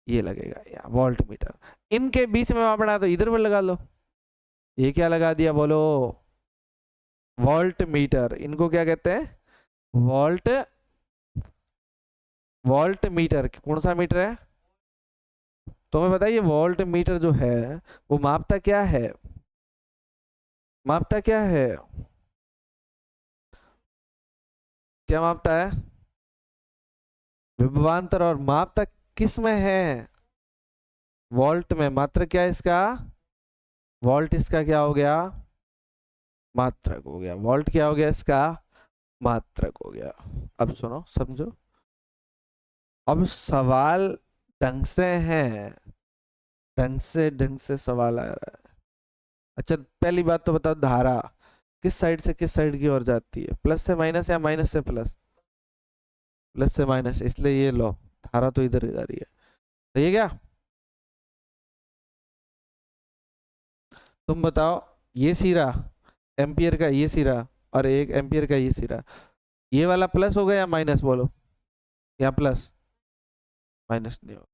ये लगेगा, या वोल्ट मीटर। इनके बीच में मापना है तो इधर में लगा लो। ये क्या लगा दिया बोलो? Volt meter. इनको क्या कहते हैं? Volt volt meter. कौन सा मीटर है? तुम्हें बताइए वोल्ट मीटर जो है वो मापता क्या है? मापता क्या है? क्या मापता है? विभवांतर। और मापता किस में है? वोल्ट में। मात्रक क्या है इसका? वोल्ट इसका क्या हो गया? मात्रक हो गया। वोल्ट क्या हो गया इसका? मात्रक हो गया। अब सुनो समझो, अब सवाल ढंग से है, ढंग से सवाल आ रहा है। अच्छा पहली बात तो बताओ, धारा किस साइड से किस साइड की ओर जाती है? प्लस से माइनस या माइनस से प्लस? प्लस से माइनस, इसलिए ये लो धारा तो इधर जा रही है। सही है क्या? तुम बताओ, ये सिरा एम्पियर का, ये सिरा और एक एम्पियर का ये सिरा, ये वाला प्लस होगा या माइनस बोलो? या प्लस? माइनस नहीं होगा।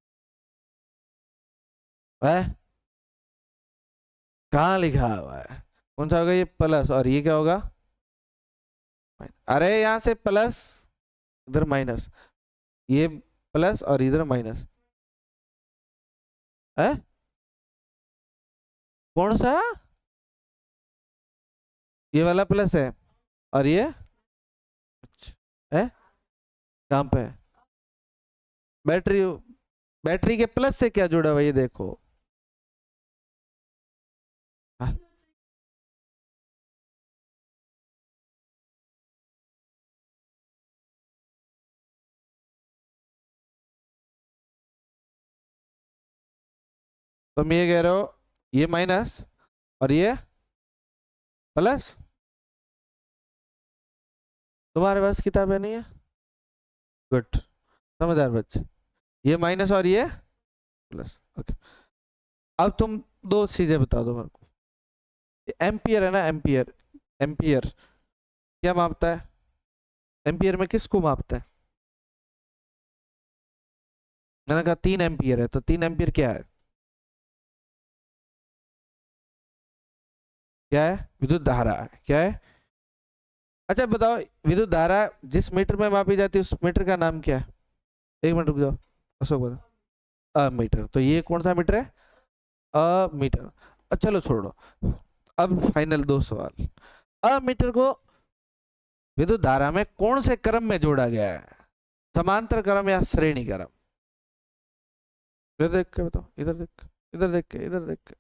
कहाँ लिखा हुआ है? कौन सा होगा ये? प्लस। और ये क्या होगा? अरे यहां से प्लस, इधर माइनस, ये प्लस और इधर माइनस है। कौन सा? ये वाला प्लस है और ये है। कहाँ पे है? बैटरी। बैटरी के प्लस से क्या जुड़ा हुआ ये देखो। हाँ, तुम ये कह रहे हो ये माइनस और ये प्लस? तुम्हारे पास किताबें नहीं है? गुड, समझदार बच्चे। ये माइनस और ये प्लस, ओके। अब तुम दो चीजें बता दो मेरे को। एम्पियर है ना, एम्पियर, एम्पियर क्या मापता है? एम्पियर में किसको मापता है? मैंने कहा 3 एम्पियर है, तो 3 एम्पियर क्या है? क्या है? विद्युत धारा है। क्या है? अच्छा बताओ, विद्युत धारा जिस मीटर में मापी जाती है उस मीटर का नाम क्या है? एक मिनट रुक जाओ, अशोक बताओ। मीटर। तो ये कौन सा मीटर है? मीटर। चलो छोड़ो, अब फाइनल दो सवाल। मीटर को विद्युत धारा में कौन से क्रम में जोड़ा गया है? समांतर क्रम या श्रेणी क्रम? इधर देख के बताओ, इधर देख के, इधर देख के, इधर देख के।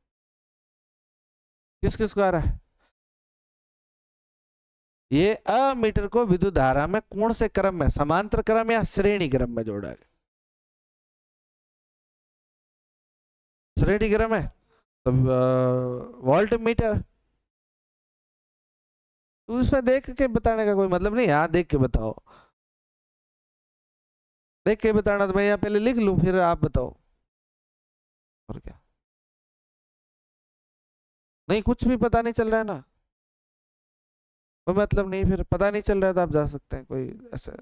किस किस को आ रहा है? ये मीटर को विद्युत धारा में कौन से क्रम में, समांतर क्रम या श्रेणी क्रम में जोड़ा है? श्रेणी क्रम है तो वोल्ट मीटर। तो उसमें देख के बताने का कोई मतलब नहीं, यहाँ देख के बताओ। देख के बताना तो मैं यहाँ पहले लिख लूं फिर आप बताओ, और क्या। नहीं कुछ भी पता नहीं चल रहा है ना, कोई मतलब नहीं, फिर पता नहीं चल रहा है तो आप जा सकते हैं, कोई ऐसा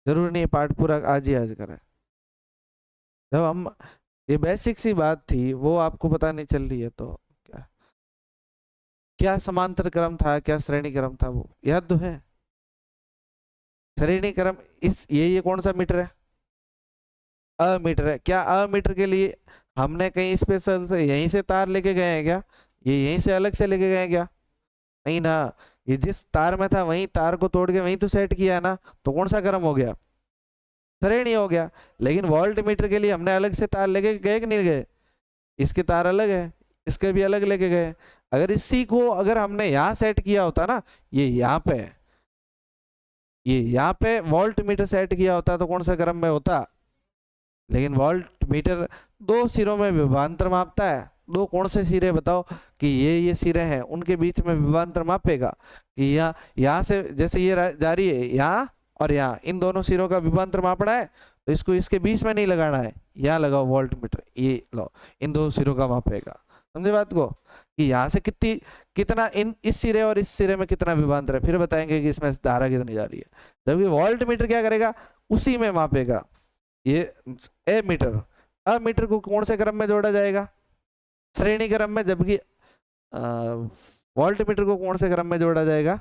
जरूरी नहीं है पाठ पूरा आज ही आज करें। जब हम ये बेसिक सी बात थी वो आपको पता नहीं चल रही है तो क्या, क्या समांतर क्रम था क्या श्रेणी क्रम था वो याद तो है। श्रेणी क्रम इस ये कौन सा मीटर है, अमीटर है। क्या अमीटर के लिए हमने कहीं स्पेशल से यहीं से तार लेके गए हैं क्या, ये यहीं से अलग से लेके गए हैं क्या, नहीं ना। ये जिस तार में था वहीं तार को तोड़ के वहीं तो सेट किया है ना, तो कौन सा क्रम हो गया, श्रेणी हो गया। लेकिन वोल्ट मीटर के लिए हमने अलग से तार लेके गए कि नहीं गए, इसके तार अलग है, इसके भी अलग लेके गए। अगर इसी को अगर हमने यहाँ सेट किया होता ना, ये यहाँ पे ये यहाँ पे वोल्ट मीटर सेट किया होता तो कौन सा क्रम में होता। लेकिन वोल्ट मीटर दो सिरों में विभवांतर मापता है। दो कौन से सिरे बताओ, कि ये सिरे हैं उनके बीच में विभवांतर मापेगा कि यहाँ से जैसे ये जा रही है यहाँ और यहाँ, इन दोनों सिरों का विभवांतर मापना है तो इसको इसके बीच में नहीं लगाना है, यहाँ लगाओ वोल्ट मीटर, ये लो इन दोनों सिरों का मापेगा। समझे बात को, कि यहाँ से कितना इन इस सिरे और इस सिरे में कितना विभवांतर है, फिर बताएंगे कि इसमें धारा कितनी जा रही है। जबकि वोल्ट मीटर क्या करेगा, उसी में मापेगा। ये ए मीटर, अमीटर को कौन से क्रम में जोड़ा जाएगा, श्रेणी क्रम में। जबकि वोल्ट मीटर को कौन से क्रम में जोड़ा जाएगा,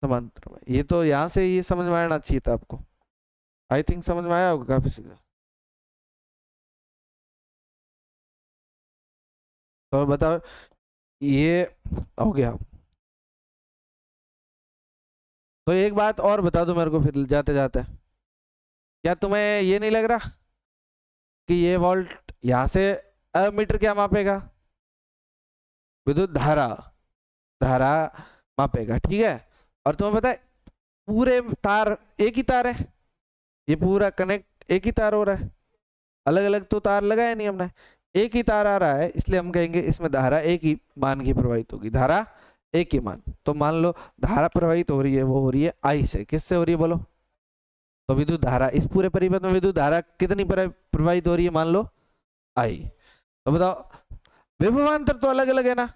समांतर में। ये तो यहाँ से ये समझ में आना चाहिए था आपको, आई थिंक समझ में आया होगा काफी सीधा। तो बताओ ये हो गया। तो एक बात और बता दो मेरे को फिर जाते जाते, क्या तुम्हें ये नहीं लग रहा कि ये वोल्ट यहाँ से अमीटर क्या मापेगा, विद्युत धारा, धारा मापेगा, ठीक है। और तुम्हें पता है पूरे तार एक ही तार है, ये पूरा कनेक्ट एक ही तार हो रहा है, अलग अलग तो तार लगाया नहीं हमने, एक ही तार आ रहा है, इसलिए हम कहेंगे इसमें धारा एक ही मान की प्रवाहित होगी, धारा एक ही मान। तो मान लो धारा प्रवाहित हो रही है, वो हो रही है आई से, किससे हो रही है बोलो, तो विद्युत धारा इस पूरे परिपथ में विद्युत धारा कितनी प्रवाहित हो रही है, मान लो आई। तो बताओ विभवांतर तो अलग अलग है ना,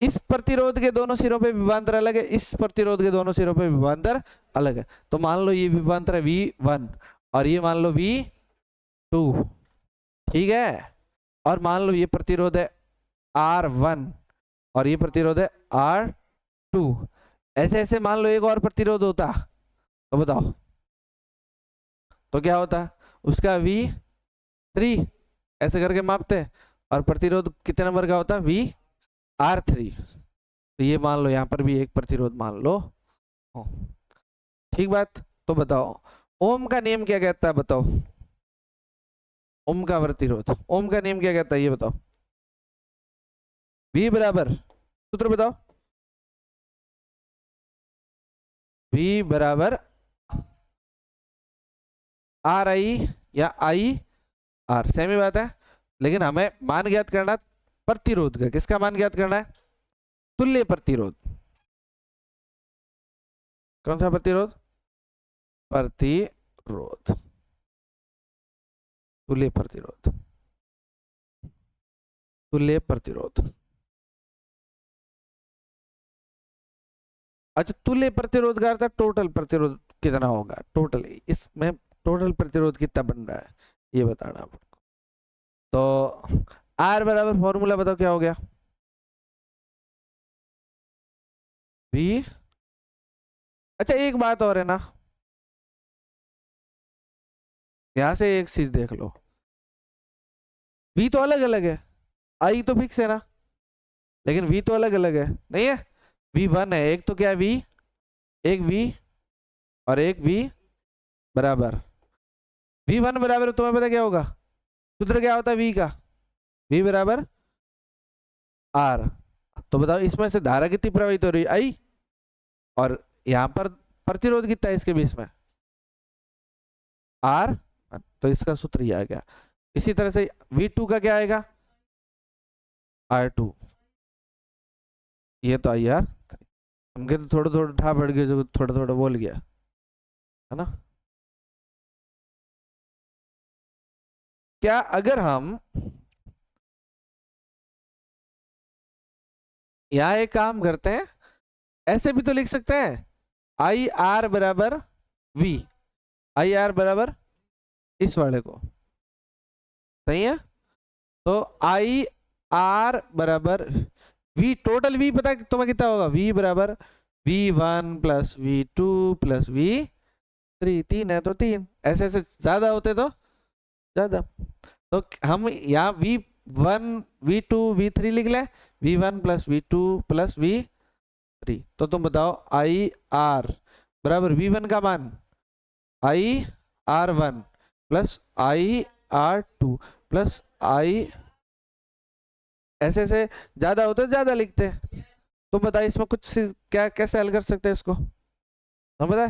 इस प्रतिरोध के दोनों सिरों पे विभवांतर अलग है, इस प्रतिरोध के दोनों सिरों पे विभवांतर अलग है। तो मान लो ये विभवांतर है V1 और ये मान लो V2, ठीक है। और मान लो ये प्रतिरोध है R1 और ये प्रतिरोध है R2। ऐसे ऐसे मान लो एक और प्रतिरोध होता तो बताओ तो क्या होता, उसका V3 ऐसे करके मापते, और प्रतिरोध कितने नंबर का होता VR3। तो ये मान लो यहाँ पर भी एक प्रतिरोध मान लो, ठीक बात। तो बताओ ओम का नियम क्या कहता है, बताओ ओम का प्रतिरोध, ओम का नियम क्या कहता है ये बताओ। V बराबर, सूत्र बताओ, V बराबर RI या IR, सेम ही बात है। लेकिन हमें मान ज्ञात करना प्रतिरोध का, किसका मान ज्ञात करना है, तुल्य प्रतिरोध। कौन सा प्रतिरोध, प्रतिरोध, तुल्य प्रतिरोध, तुल्य प्रतिरोध। अच्छा तुल्य प्रतिरोध का अर्थ टोटल प्रतिरोध कितना होगा, टोटल इसमें टोटल प्रतिरोध कितना बन रहा है ये बताना आपको। तो R बराबर फॉर्मूला बताओ क्या हो गया, V। अच्छा एक बात और है ना, यहां से एक चीज देख लो, V तो अलग अलग है, I तो फिक्स है ना, लेकिन V तो अलग अलग है, नहीं है। V1 है, एक तो क्या है V, एक V और एक V बराबर। V1 बराबर तुम्हें पता क्या होगा, सूत्र क्या होता है V का, V बराबर R। तो बताओ इसमें से धारा कितनी प्रवाहित हो रही है I, और यहाँ पर प्रतिरोध कितना है इसके बीच में R, तो इसका सूत्र ये आ गया। इसी तरह से V2 का क्या आएगा, R2, ये तो आई आर, हमके तो थोड़ा थोड़ा ठा पड़ गया जो थोड़ा थोड़ा बोल गया है ना। क्या अगर हम यहाँ एक काम करते हैं, ऐसे भी तो लिख सकते हैं, आई आर बराबर वी, आई आर बराबर इस वाले को, सही है। तो आई आर बराबर वी, टोटल वी पता है तुम्हें कितना होगा, वी बराबर V1 plus V2 plus V3, 3 है तो 3, ऐसे ऐसे ज्यादा होते तो ज्यादा। तो हम यहाँ V1 V2 V3 लिख लें, V1 plus V2 plus V3। तो तुम बताओ आई आर बराबर V1 का मान आई R1 प्लस आई R2 प्लस आई, ऐसे ऐसे ज्यादा होते ज्यादा लिखते हैं। तुम बताइए इसमें कुछ क्या कैसे हल कर सकते हैं इसको, हम बताए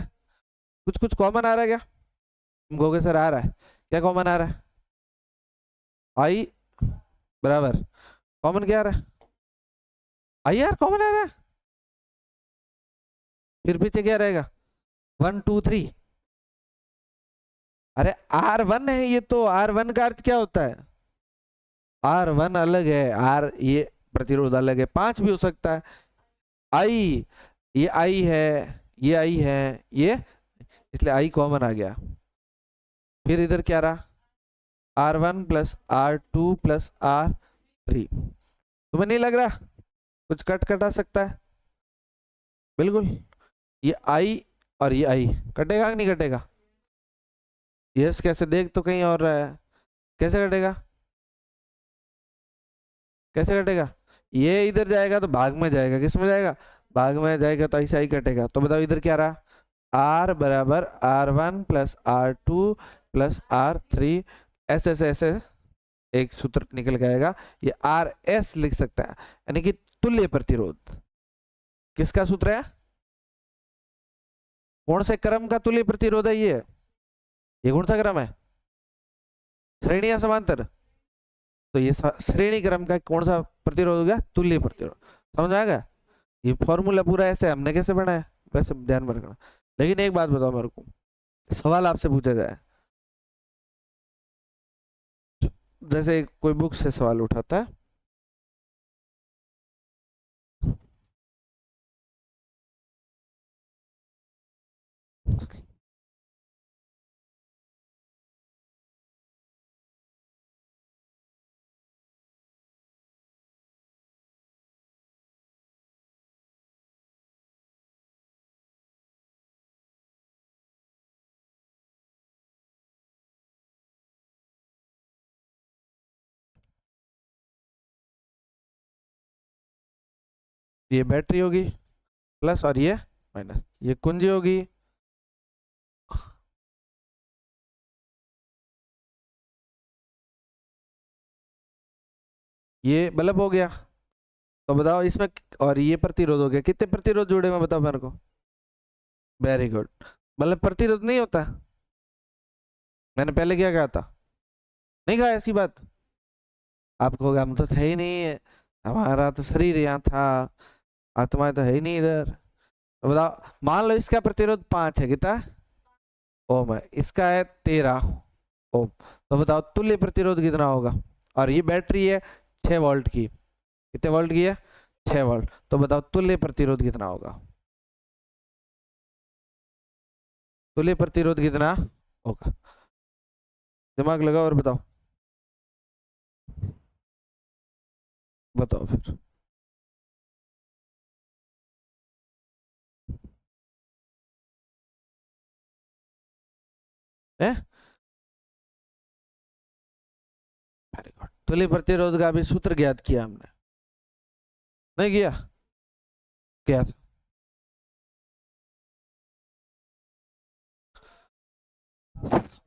कुछ कुछ कॉमन आ रहा है क्या, तुम कहोगे सर आ रहा है, क्या कॉमन आ रहा है, आई बराबर कॉमन क्या आ रहा है, आई आर कॉमन आ रहा है, फिर पीछे क्या रहेगा 1 2 3, अरे R1 है ये, तो R1 का अर्थ क्या होता है, R1 अलग है, आर ये प्रतिरोध अलग है, 5 भी हो सकता है, आई ये आई है, ये आई है, ये, इसलिए आई कॉमन आ गया। फिर इधर क्या रहा R1 plus R2 plus R3, तुम्हें नहीं लग रहा कुछ कट कटा सकता है, बिल्कुल, ये आई और ये आई कटेगा कि नहीं कटेगा, यस कैसे देख तो कहीं और रहा है, कैसे कटेगा, कैसे कटेगा, ये इधर जाएगा तो भाग में जाएगा, किस में जाएगा, भाग में जाएगा, तो ऐसा ही कटेगा। तो बताओ इधर क्या रहा, R बराबर R1 plus R2 plus R3, ऐसे ऐसे ऐसे एक सूत्र निकल के आएगा, ये RS लिख सकता है, यानी कि तुल्य प्रतिरोध। किसका सूत्र है, कौन से क्रम का तुल्य प्रतिरोध है ये कौन सा क्रम है, श्रेणी या समांतर, तो ये श्रेणी क्रम का कौन सा प्रतिरोध हो गया, तुल्य प्रतिरोध, समझ आएगा। ये फॉर्मूला पूरा ऐसे हमने कैसे बनाया, वैसे ध्यान में रखना। लेकिन एक बात बताओ मेरे को, सवाल आपसे पूछा जाए, जैसे कोई बुक से सवाल उठाता है, ये बैटरी होगी प्लस और ये माइनस, ये कुंजी होगी, ये बल्ब हो गया। तो बताओ इसमें, और ये प्रतिरोध हो गया, कितने प्रतिरोध जुड़े हुए बताओ मेरे को, वेरी गुड, बल्ब प्रतिरोध नहीं होता, मैंने पहले क्या कहा था, नहीं कहा ऐसी बात, आप कहोगे हम तो थे ही नहीं, हमारा तो शरीर यहाँ था, आत्मा तो है ही नहीं इधर। तो बताओ मान लो इसका प्रतिरोध 5 है, कितना ओम है, इसका है 13 ओम, तो बताओ तुल्य प्रतिरोध कितना होगा, और ये बैटरी है 6 वोल्ट की, कितने वोल्ट की है 6 वोल्ट, तो बताओ तुल्य प्रतिरोध कितना होगा, तुल्य प्रतिरोध कितना होगा, दिमाग लगाओ और बताओ, बताओ फिर, है वेरी गुड, तुल्य प्रतिरोध का भी सूत्र ज्ञात किया हमने, नहीं किया, क्या था,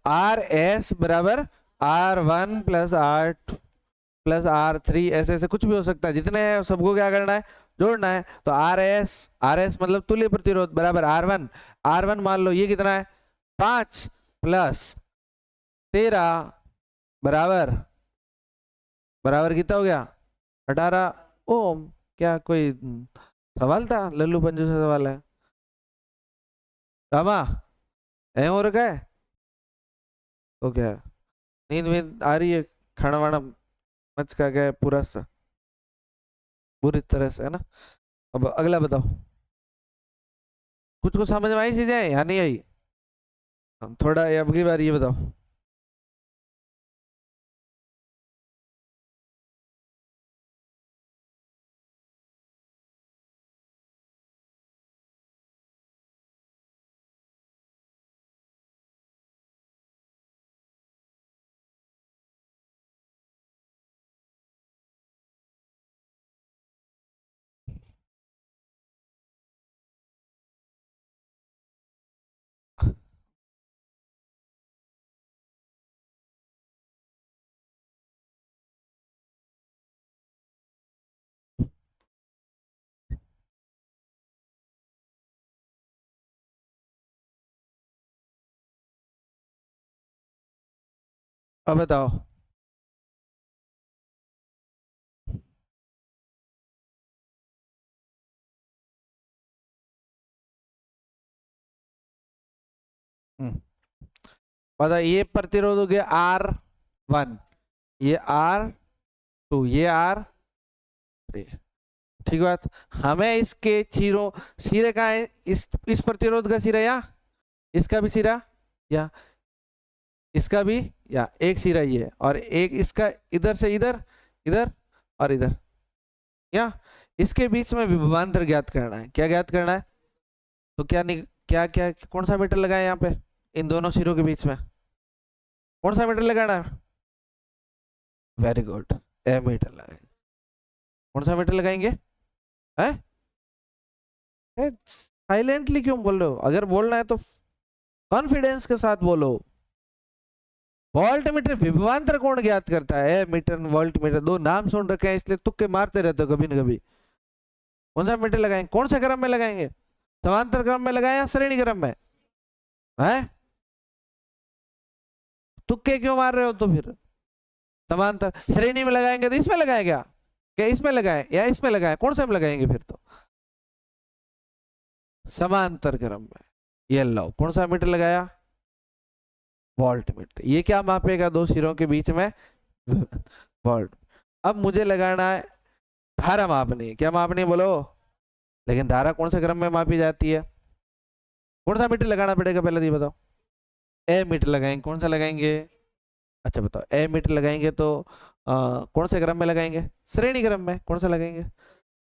RS बराबर R1 plus R2 plus R3, ऐसे ऐसे कुछ भी हो सकता है, जितने हैं सबको क्या करना है, जोड़ना है। तो RS मतलब तुल्य प्रतिरोध बराबर R1 मान लो ये कितना है 5 प्लस 13 बराबर, बराबर कितना हो गया 18 ओम। क्या कोई सवाल था? लल्लू पंजू से सवाल है? रामा, ऐ हो रखा है तो क्या? नींद वींद आ रही है? खाना वाना मच का गया है पूरा सा बुरी तरह से, है ना? अब अगला बताओ। कुछ को समझ में आई चीजें या नहीं आई? थोड़ा अब की बार ये बताओ। अब बताओ। हम्म, बताओ। ये प्रतिरोध हो गया R1, ये R2, ये R3। ठीक बात। हमें इसके चीरों, सिरे कहाँ है? इस प्रतिरोध का सिरा, या इसका भी सिरा, या इसका भी, या एक सिरा ये है और एक इसका इधर से इधर, इधर और इधर, या इसके बीच में विभवांतर ज्ञात करना है। क्या ज्ञात करना है? तो क्या नहीं, क्या क्या कौन सा मीटर लगाए यहाँ पे इन दोनों सिरों के बीच में? कौन सा मीटर लगाना है? वेरी गुड, ए मीटर लगाएंगे। कौन सा मीटर लगाएंगे? है साइलेंटली क्यों बोल रहे हो? अगर बोलना है तो कॉन्फिडेंस के साथ बोलो। वोल्ट मीटर विभवांतर कौन ज्ञात करता है? मीटर वोल्ट मीटर दो नाम सुन रखे हैं इसलिए तुक्के मारते रहते हो कभी ना कभी। कौन सा मीटर लगाएंगे? कौन सा क्रम में लगाएंगे? समांतर क्रम में लगाए या श्रेणी क्रम में? है तुक्के क्यों मार रहे हो तो फिर? समांतर श्रेणी में लगाएंगे तो इसमें लगाए क्या? क्या इसमें लगाए या इसमें लगाए? कौन सा में लगाएंगे फिर तो? समांतर क्रम में। ये लो, कौन सा मीटर लगाया? Volt meter. ये क्या मापेगा? दो सिरों के बीच में वोल्ट। अब मुझे लगाना है धारा मापनी है। क्या मापनी है बोलो? लेकिन धारा कौन से क्रम में मापी जाती है? कौन सा मीटर लगाना पड़ेगा पहले तो ये बताओ। ए मीटर लगाएंगे। कौन सा लगाएंगे? अच्छा बताओ, ए मीटर लगाएंगे तो कौन से क्रम में लगाएंगे? श्रेणी क्रम में। कौन सा लगाएंगे?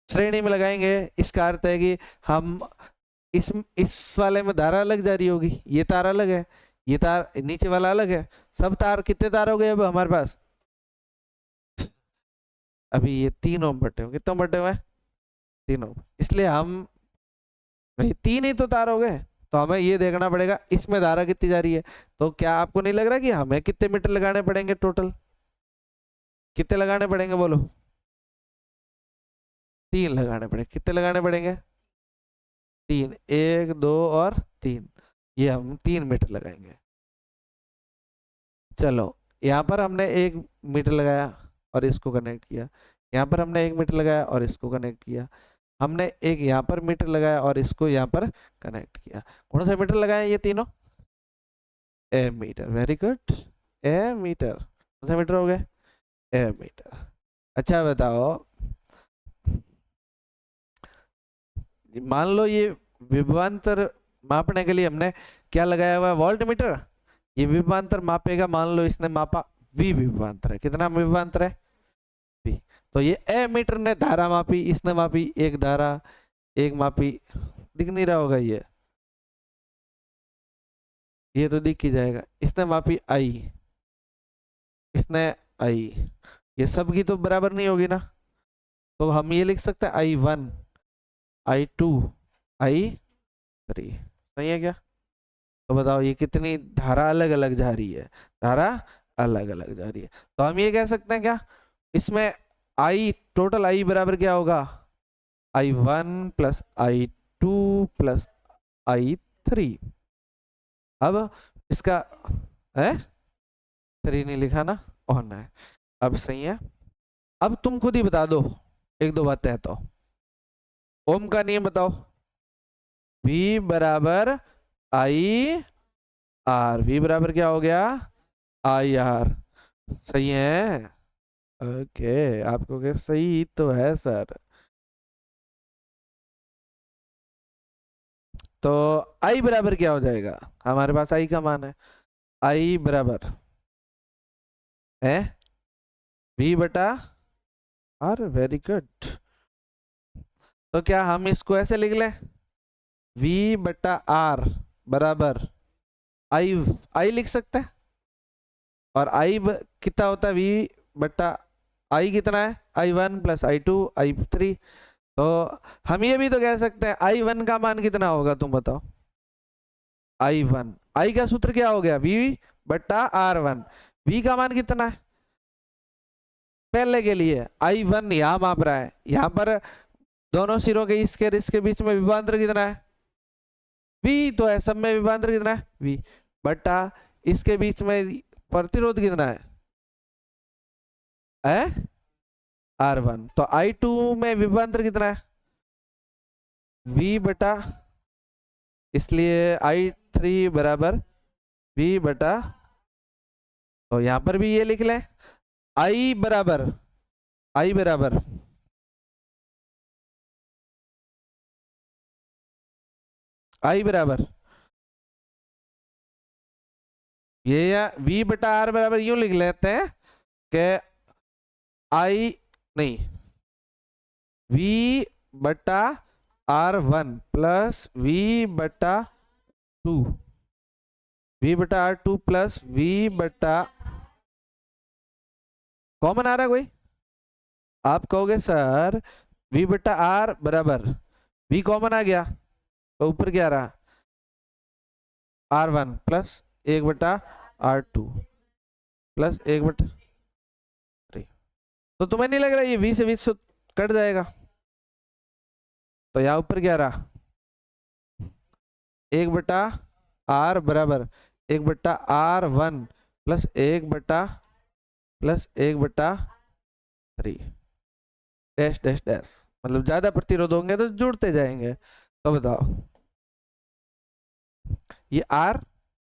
श्रेणी में लगाएंगे। इसका अर्थ है कि हम इस वाले में धारा अलग जा रही होगी, ये तार अलग है, ये तार नीचे वाला अलग है। सब तार कितने तार हो गए अब हमारे पास? अभी ये 3 ओम बटे हुए। कितने ओम बटे हुए हैं? 3 ओम। इसलिए हम, भाई 3 ही तो तार हो गए, तो हमें ये देखना पड़ेगा इसमें धारा कितनी जा रही है। तो क्या आपको नहीं लग रहा कि हमें कितने मीटर लगाने पड़ेंगे टोटल? कितने लगाने पड़ेंगे बोलो? 3 लगाने पड़ेंगे। कितने लगाने पड़ेंगे? 3, 1, 2 और 3। ये हम 3 मीटर लगाएंगे। चलो, यहाँ पर हमने 1 मीटर लगाया और इसको कनेक्ट किया। यहाँ पर हमने 1 मीटर लगाया और इसको कनेक्ट किया। हमने एक यहाँ पर मीटर लगाया और इसको यहाँ पर कनेक्ट किया। कौन सा मीटर लगाया ये तीनों? ए मीटर। वेरी गुड, ए मीटर। कौन सा मीटर हो गए? ए मीटर। अच्छा बताओ, मान लो ये विभवांतर मापने के लिए हमने क्या लगाया हुआ है? Volt meter. ये विभवांतर मापेगा, मान लो इसने मापा वी विभवांतर है। कितना विभवांतर है? वी। तो ये ए मीटर ने धारा मापी, इसने मापी एक धारा, एक मापी, दिख नहीं रहा होगा ये तो दिख ही जाएगा। इसने मापी आई, इसने आई, ये सब की तो बराबर नहीं होगी ना। तो हम ये लिख सकते हैं I1, I2, I3। सही है क्या? तो बताओ ये कितनी धारा अलग अलग जा रही है? धारा अलग अलग जा रही है। तो हम ये कह सकते हैं क्या, इसमें आई, टोटल आई बराबर क्या होगा? I1 plus I2 plus I3। अब इसका है 3 नहीं लिखा ना, ऑन है। अब सही है। अब तुम खुद ही बता दो, एक दो बातें हैं तो। ओम का नियम बताओ। V बराबर आई आर। V बराबर क्या हो गया? I R. सही है? ओके, आपको क्या सही तो है सर। तो आई बराबर क्या हो जाएगा? हमारे पास आई का मान है। आई बराबर है V बटा आर। Very good. तो क्या हम इसको ऐसे लिख लें? V बटा आर बराबर आई। आई लिख सकते हैं। और आई कितना होता है? V बटा आई कितना है? I1 plus I2 I3। तो हम ये भी तो कह सकते हैं I1 का मान कितना होगा, तुम बताओ। I1, आई का सूत्र क्या हो गया? V बटा R1। V का मान कितना है पहले के लिए? I1 यहां माप रहा है, यहां पर दोनों सिरों के इसके बीच में विभवांतर कितना है? V तो है, सब में विभवांतर कितना है? V बटा इसके बीच में प्रतिरोध कितना है? R1। तो I2 में विभवांतर कितना है? V बटा, इसलिए I3 बराबर V बटा, तो यहां पर भी ये लिख लें I बराबर, I बराबर I बराबर ये, या V बटा R बराबर यूं लिख लेते हैं कि I नहीं, V बटा R1 प्लस V बटा 2, V बटा R2 प्लस V बटा, कॉमन आ रहा है कोई? आप कहोगे सर V बटा R बराबर V कॉमन आ गया, तो ऊपर क्या रहा? R1 प्लस 1 बटा R2 प्लस 1 बटा 3। तो तुम्हें नहीं लग रहा ये V से V से कट जाएगा? तो यहाँ ऊपर क्या रहा? 1 बटा R बराबर 1 बटा R1 प्लस 1 बटा प्लस 1 बटा 3 डैश डैश डैश। मतलब ज्यादा प्रतिरोध होंगे तो जुड़ते जाएंगे। तो बताओ, ये R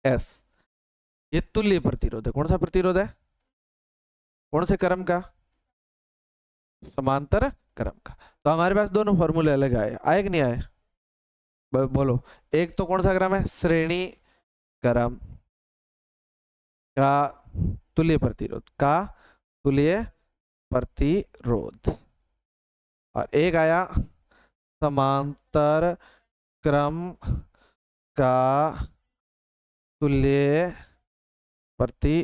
S, ये तुल्य प्रतिरोध है। कौन सा प्रतिरोध है? कौन से क्रम का? समांतर क्रम का। तो हमारे पास दोनों फॉर्मूले अलग आए, आए कि नहीं आए? बोलो। एक तो कौन सा क्रम है? श्रेणी क्रम का तुल्य प्रतिरोध, का तुल्य प्रतिरोध। और एक आया समांतर क्रम का तुल्य प्रति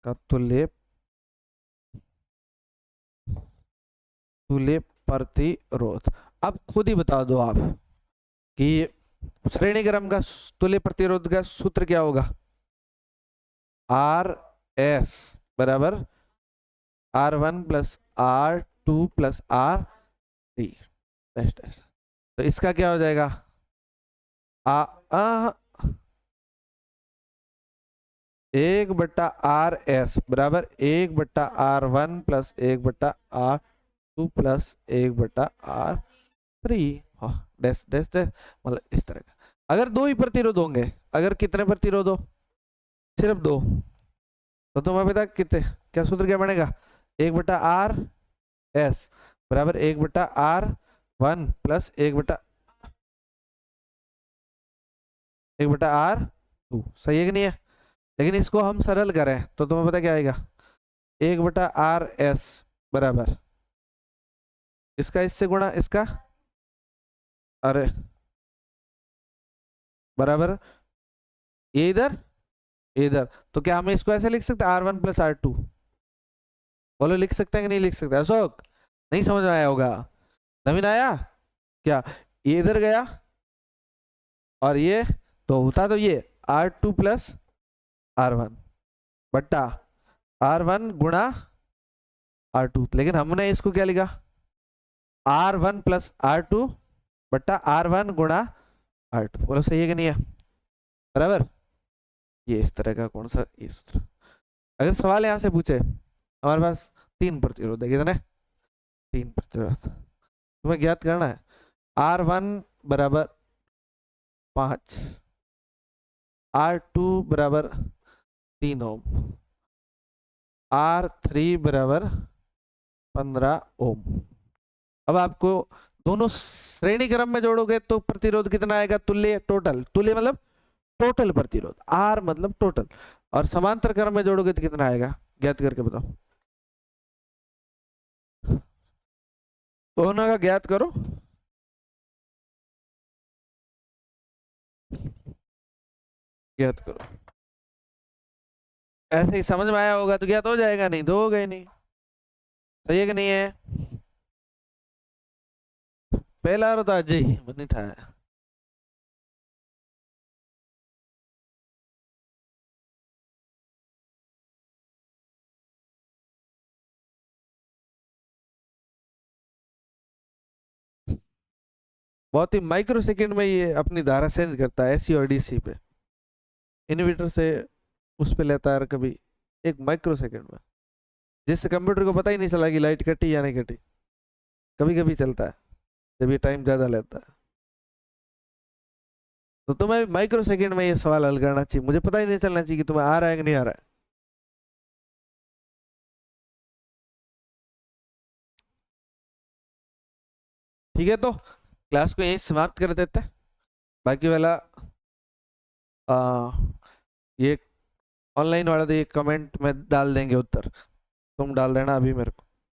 का तुल्य प्रतिरोध। अब खुद ही बता दो आप कि श्रेणी क्रम का तुल्य प्रतिरोध का सूत्र क्या होगा? आर एस बराबर R1 plus R2 plus R3। तो इसका क्या हो जाएगा? एक बटा आर एस बराबर 1 बटा R1 प्लस 1 बटा R2 प्लस 1 बटा R3 डैश डैश डैश। मतलब इस तरह का। अगर दो ही प्रतिरोध होंगे, अगर कितने प्रतिरोध हो? सिर्फ दो, तो तुम्हें पता कितने, क्या सूत्र क्या बनेगा? 1 बटा आर एस बराबर 1 बटा R1 प्लस 1 बटा R2। सही है कि नहीं है? लेकिन इसको हम सरल करें तो तुम्हें पता क्या आएगा? 1 बटा आर एस बराबर इसका इससे गुणा इसका, अरे बराबर ये इधर इधर। तो क्या हम इसको ऐसे लिख सकते हैं R1 प्लस R2? बोलो, लिख सकते हैं कि नहीं लिख सकते? अशोक, नहीं समझ में आया होगा? नवीन आया क्या? ये इधर गया और ये तो होता, तो ये R2 प्लस R1 बट्टा R1 गुणा R2। लेकिन हमने इसको क्या लिखा? R1 प्लस R2 बट्टा R1 गुणा R2। बोलो सही है कि नहीं है? बराबर। ये इस तरह का कौन सा ये सूत्र। अगर सवाल यहाँ से पूछे, हमारे पास तीन प्रतिरोध है, कितने? तीन प्रतिरोध तुम्हें ज्ञात करना है। R1 बराबर 5, R2 बराबर 3 ओम, R3 बराबर 15 ओम। अब आपको दोनों श्रेणी क्रम में जोड़ोगे तो प्रतिरोध कितना आएगा? तुल्य, टोटल, तुल्य मतलब टोटल प्रतिरोध, R मतलब टोटल, और समांतर क्रम में जोड़ोगे तो कितना आएगा? ज्ञात करके बताओ, दोनों का ज्ञात करो। ज्ञात करो, ऐसे ही समझ में आया होगा तो ज्ञात हो जाएगा, नहीं तो होगा ही नहीं। सही है कि नहीं है? पहला और तो अजय ही बनी था। बहुत ही माइक्रो सेकंड में ये अपनी धारा चेंज करता है, एसी और डीसी पे, इन्वर्टर से उस पे लेता है कभी, एक माइक्रो सेकंड में, जिससे कंप्यूटर को पता ही नहीं चला कि लाइट कटी या नहीं कटी। कभी कभी चलता है जब ये टाइम ज्यादा लेता है। तो तुम्हें माइक्रो सेकंड में ये सवाल हल करना चाहिए, मुझे पता ही नहीं चलना चाहिए कि तुम्हें आ रहा है कि नहीं आ रहा है। ठीक है, तो क्लास को यहीं समाप्त कर देते हैं। बाकी वाला आ, ये ऑनलाइन वाला तो ये कमेंट में डाल देंगे उत्तर, तुम डाल देना अभी मेरे को।